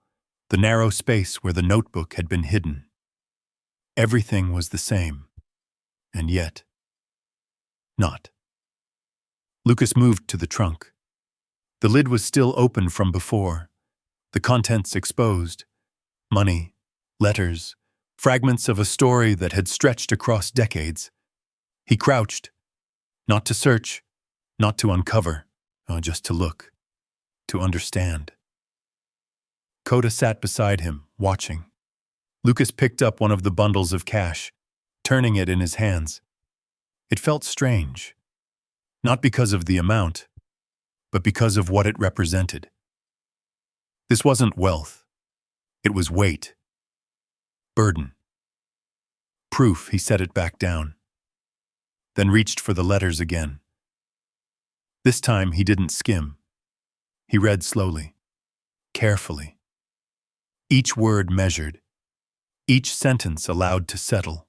A: the narrow space where the notebook had been hidden. Everything was the same, and yet, not. Lucas moved to the trunk. The lid was still open from before, the contents exposed. Money, letters, fragments of a story that had stretched across decades. He crouched, not to search, not to uncover, just to look, to understand. Koda sat beside him, watching. Lucas picked up one of the bundles of cash, turning it in his hands. It felt strange, not because of the amount, but because of what it represented. This wasn't wealth. It was weight. Burden. Proof. He set it back down, then reached for the letters again. This time he didn't skim. He read slowly, carefully. Each word measured, each sentence allowed to settle.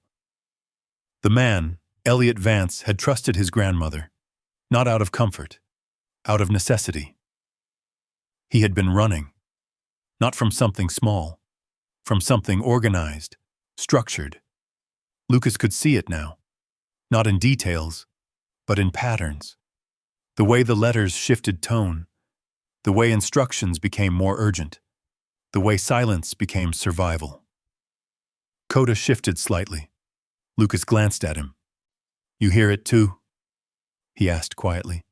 A: The man, Elliot Vance, had trusted his grandmother, not out of comfort, out of necessity. He had been running, not from something small, from something organized, structured. Lucas could see it now, not in details, but in patterns. The way the letters shifted tone, the way instructions became more urgent, the way silence became survival. Koda shifted slightly. Lucas glanced at him. "You hear it too?" he asked quietly.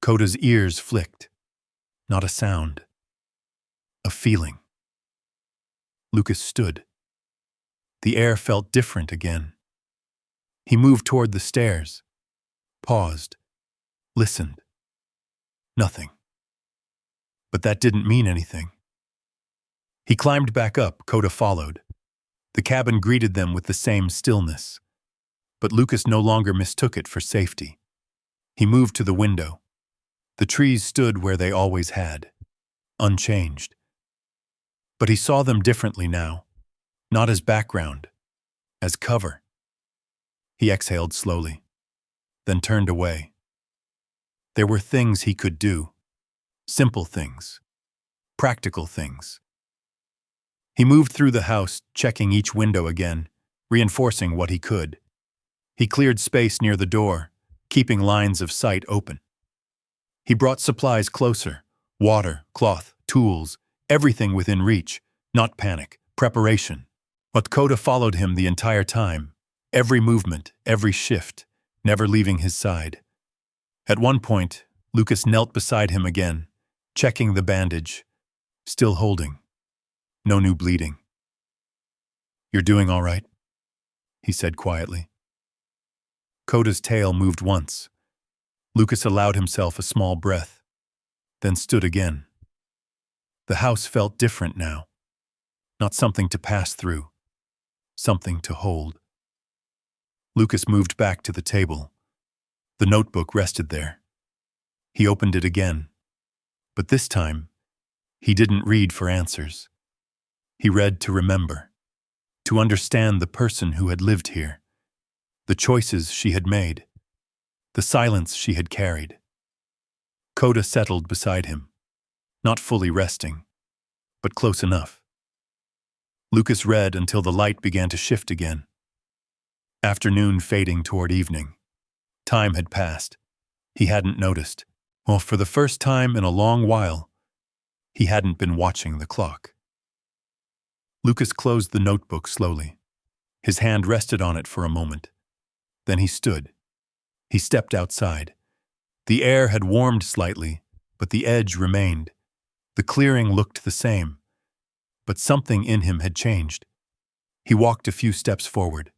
A: Koda's ears flicked. Not a sound. A feeling. Lucas stood. The air felt different again. He moved toward the stairs, paused, listened. Nothing. But that didn't mean anything. He climbed back up, Koda followed. The cabin greeted them with the same stillness. But Lucas no longer mistook it for safety. He moved to the window. The trees stood where they always had, unchanged. But he saw them differently now, not as background, as cover. He exhaled slowly, then turned away. There were things he could do, simple things, practical things. He moved through the house, checking each window again, reinforcing what he could. He cleared space near the door, keeping lines of sight open. He brought supplies closer, water, cloth, tools, everything within reach, not panic, preparation. But Koda followed him the entire time, every movement, every shift, never leaving his side. At one point, Lucas knelt beside him again, checking the bandage, still holding. No new bleeding. "You're doing all right?" he said quietly. Koda's tail moved once. Lucas allowed himself a small breath, then stood again. The house felt different now. Not something to pass through, something to hold. Lucas moved back to the table. The notebook rested there. He opened it again. But this time, he didn't read for answers. He read to remember, to understand the person who had lived here, the choices she had made, the silence she had carried. Koda settled beside him, not fully resting, but close enough. Lucas read until the light began to shift again. Afternoon fading toward evening. Time had passed. He hadn't noticed. Well, for the first time in a long while, he hadn't been watching the clock. Lucas closed the notebook slowly. His hand rested on it for a moment. Then he stood. He stepped outside. The air had warmed slightly, but the edge remained. The clearing looked the same, but something in him had changed. He walked a few steps forward.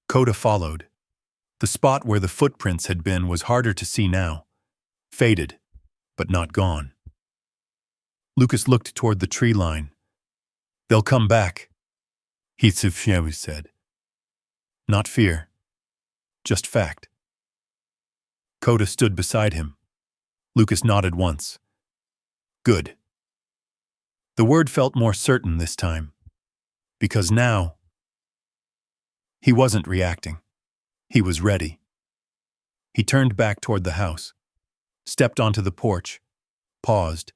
A: Koda followed, The spot where the footprints had been was harder to see now, faded, but not gone. Lucas looked toward the tree line. "They'll come back," he said. "Not fear, just fact." Koda stood beside him. Lucas nodded once. "Good." The word felt more certain this time, because now he wasn't reacting. He was ready. He turned back toward the house, stepped onto the porch, paused,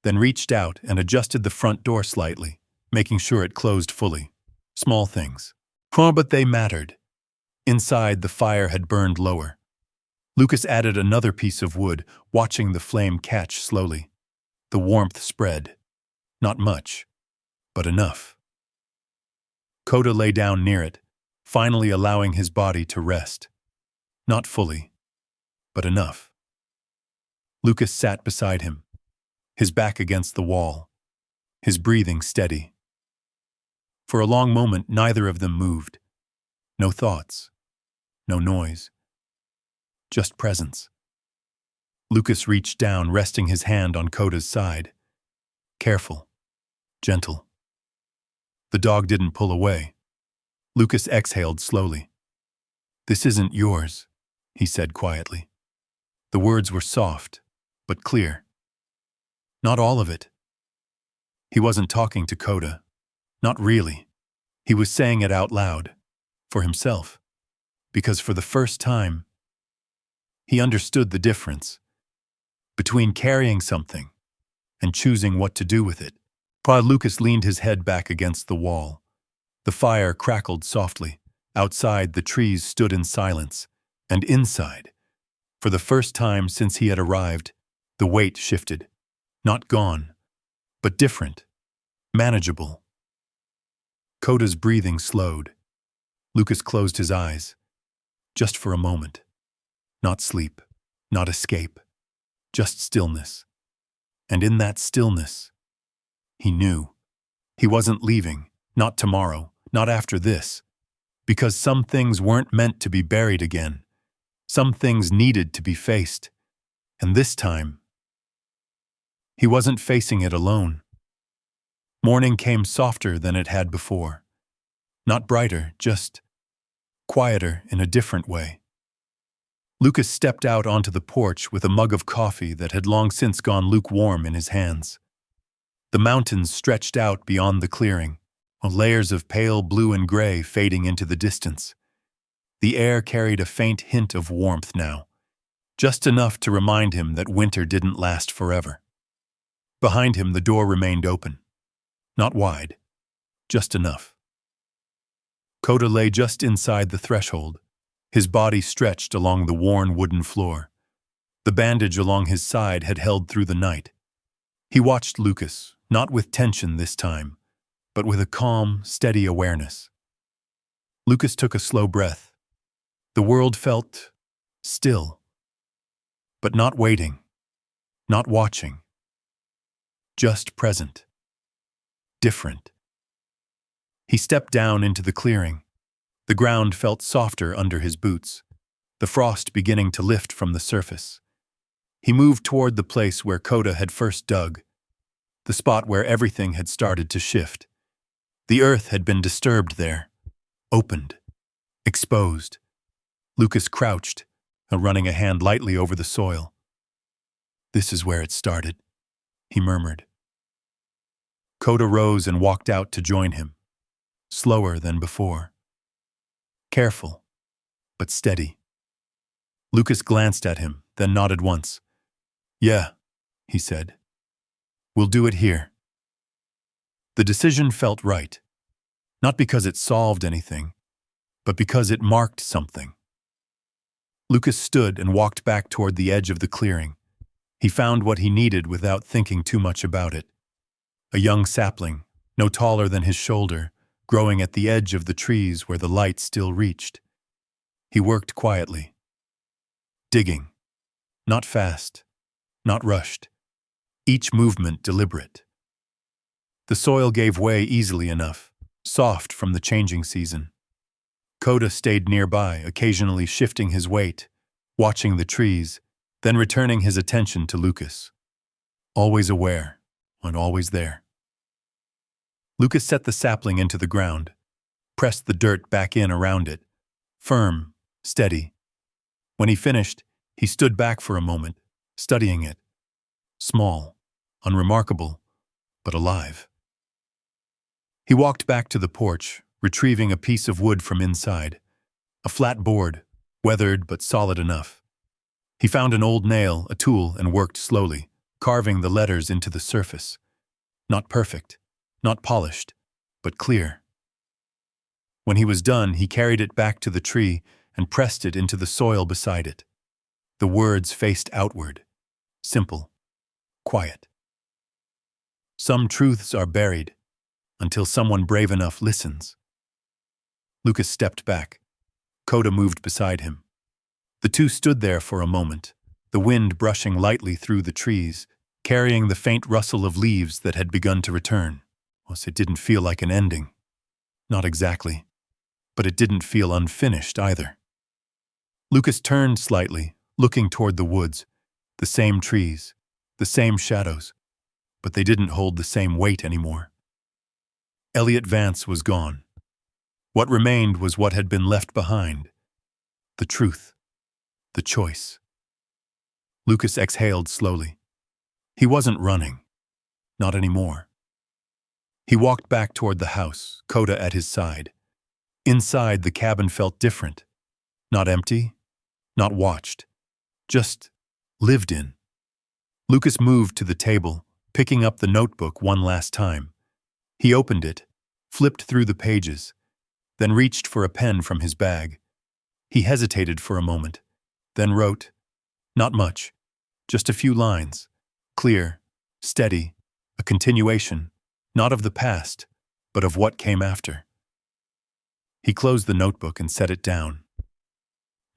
A: then reached out and adjusted the front door slightly, making sure it closed fully. Small things. But they mattered. Inside, the fire had burned lower. Lucas added another piece of wood, watching the flame catch slowly. The warmth spread. Not much, but enough. Koda lay down near it, finally allowing his body to rest. Not fully, but enough. Lucas sat beside him, his back against the wall, his breathing steady. For a long moment, neither of them moved. No thoughts, no noise, just presence. Lucas reached down, resting his hand on Koda's side. Careful, gentle. The dog didn't pull away. Lucas exhaled slowly. "This isn't yours," he said quietly. The words were soft, but clear. Not all of it. He wasn't talking to Koda. Not really. He was saying it out loud, for himself, because for the first time, he understood the difference between carrying something and choosing what to do with it. Lucas leaned his head back against the wall. The fire crackled softly. Outside, the trees stood in silence, and inside, for the first time since he had arrived, the weight shifted. Not gone, but different, manageable. Koda's breathing slowed. Lucas closed his eyes, just for a moment. Not sleep, not escape, just stillness. And in that stillness, he knew. He wasn't leaving, not tomorrow, not after this, because some things weren't meant to be buried again. Some things needed to be faced. And this time, he wasn't facing it alone. Morning came softer than it had before. Not brighter, just quieter in a different way. Lucas stepped out onto the porch with a mug of coffee that had long since gone lukewarm in his hands. The mountains stretched out beyond the clearing, layers of pale blue and gray fading into the distance. The air carried a faint hint of warmth now, just enough to remind him that winter didn't last forever. Behind him, the door remained open. Not wide, just enough. Koda lay just inside the threshold, his body stretched along the worn wooden floor. The bandage along his side had held through the night. He watched Lucas, not with tension this time, but with a calm, steady awareness. Lucas took a slow breath. The world felt still, but not waiting, not watching, just present, different. He stepped down into the clearing. The ground felt softer under his boots, the frost beginning to lift from the surface. He moved toward the place where Koda had first dug, the spot where everything had started to shift. The earth had been disturbed there, opened, exposed. Lucas crouched, running a hand lightly over the soil. "This is where it started," he murmured. Koda rose and walked out to join him, slower than before. Careful, but steady. Lucas glanced at him, then nodded once. "Yeah," he said. "We'll do it here." The decision felt right, not because it solved anything, but because it marked something. Lucas stood and walked back toward the edge of the clearing. He found what he needed without thinking too much about it. A young sapling, no taller than his shoulder, growing at the edge of the trees where the light still reached. He worked quietly, digging, not fast, not rushed, each movement deliberate. The soil gave way easily enough, soft from the changing season. Koda stayed nearby, occasionally shifting his weight, watching the trees, then returning his attention to Lucas. Always aware, and always there. Lucas set the sapling into the ground, pressed the dirt back in around it, firm, steady. When he finished, he stood back for a moment, studying it. Small, unremarkable, but alive. He walked back to the porch, retrieving a piece of wood from inside. A flat board, weathered but solid enough. He found an old nail, a tool, and worked slowly, carving the letters into the surface. Not perfect, not polished, but clear. When he was done, he carried it back to the tree and pressed it into the soil beside it. The words faced outward, simple, quiet. Some truths are buried until someone brave enough listens. Lucas stepped back. Koda moved beside him. The two stood there for a moment, the wind brushing lightly through the trees, carrying the faint rustle of leaves that had begun to return. It didn't feel like an ending. Not exactly. But it didn't feel unfinished either. Lucas turned slightly, looking toward the woods, the same trees, the same shadows, but they didn't hold the same weight anymore. Elliot Vance was gone. What remained was what had been left behind. The truth. The choice. Lucas exhaled slowly. He wasn't running. Not anymore. He walked back toward the house, Koda at his side. Inside, the cabin felt different. Not empty, not watched. Just lived in. Lucas moved to the table, picking up the notebook one last time. He opened it, flipped through the pages, then reached for a pen from his bag. He hesitated for a moment, then wrote. Not much, just a few lines. Clear, steady, a continuation, not of the past, but of what came after. He closed the notebook and set it down.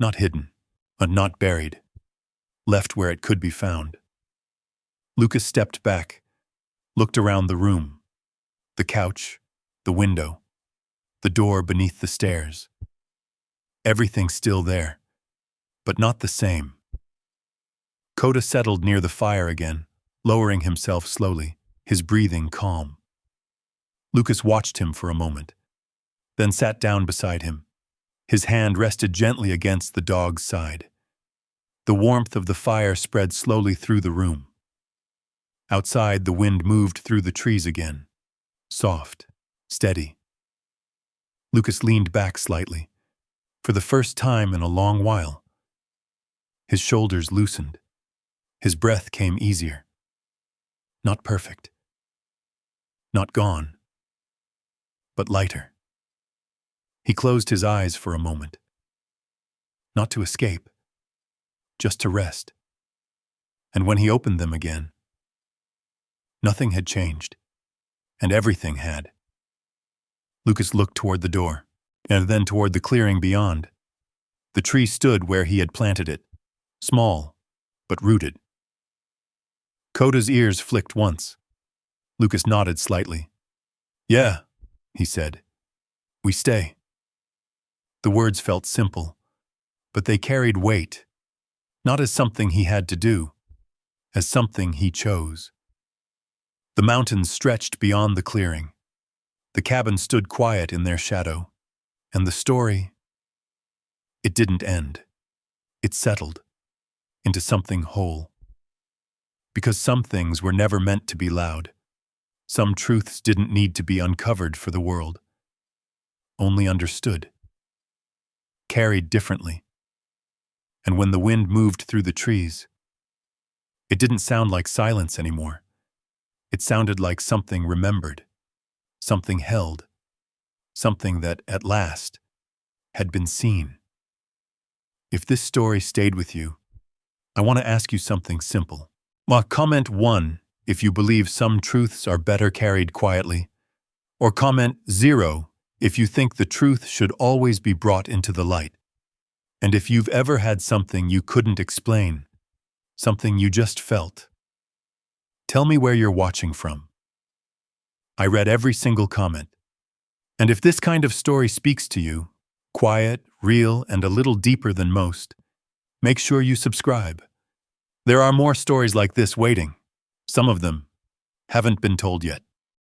A: Not hidden, but not buried. Left where it could be found. Lucas stepped back, looked around the room. The couch, the window, the door beneath the stairs. Everything still there, but not the same. Koda settled near the fire again, lowering himself slowly, his breathing calm. Lucas watched him for a moment, then sat down beside him. His hand rested gently against the dog's side. The warmth of the fire spread slowly through the room. Outside, the wind moved through the trees again. Soft, steady. Lucas leaned back slightly, for the first time in a long while. His shoulders loosened. His breath came easier. Not perfect. Not gone. But lighter. He closed his eyes for a moment. Not to escape, just to rest. And when he opened them again, nothing had changed, and everything had. Lucas looked toward the door, and then toward the clearing beyond. The tree stood where he had planted it, small, but rooted. Koda's ears flicked once. Lucas nodded slightly. Yeah, he said. We stay. The words felt simple, but they carried weight, not as something he had to do, as something he chose. The mountains stretched beyond the clearing. The cabin stood quiet in their shadow, and the story, it didn't end. It settled into something whole. Because some things were never meant to be loud. Some truths didn't need to be uncovered for the world. Only understood. Carried differently. And when the wind moved through the trees, it didn't sound like silence anymore. It sounded like something remembered, something held, something that, at last, had been seen. If this story stayed with you, I want to ask you something simple. Comment 1 if you believe some truths are better carried quietly, or comment 0 if you think the truth should always be brought into the light. And if you've ever had something you couldn't explain, something you just felt, tell me where you're watching from. I read every single comment. And if this kind of story speaks to you, Quiet, real, and a little deeper than most. Make sure you subscribe. There are more stories like this waiting. Some of them haven't been told yet.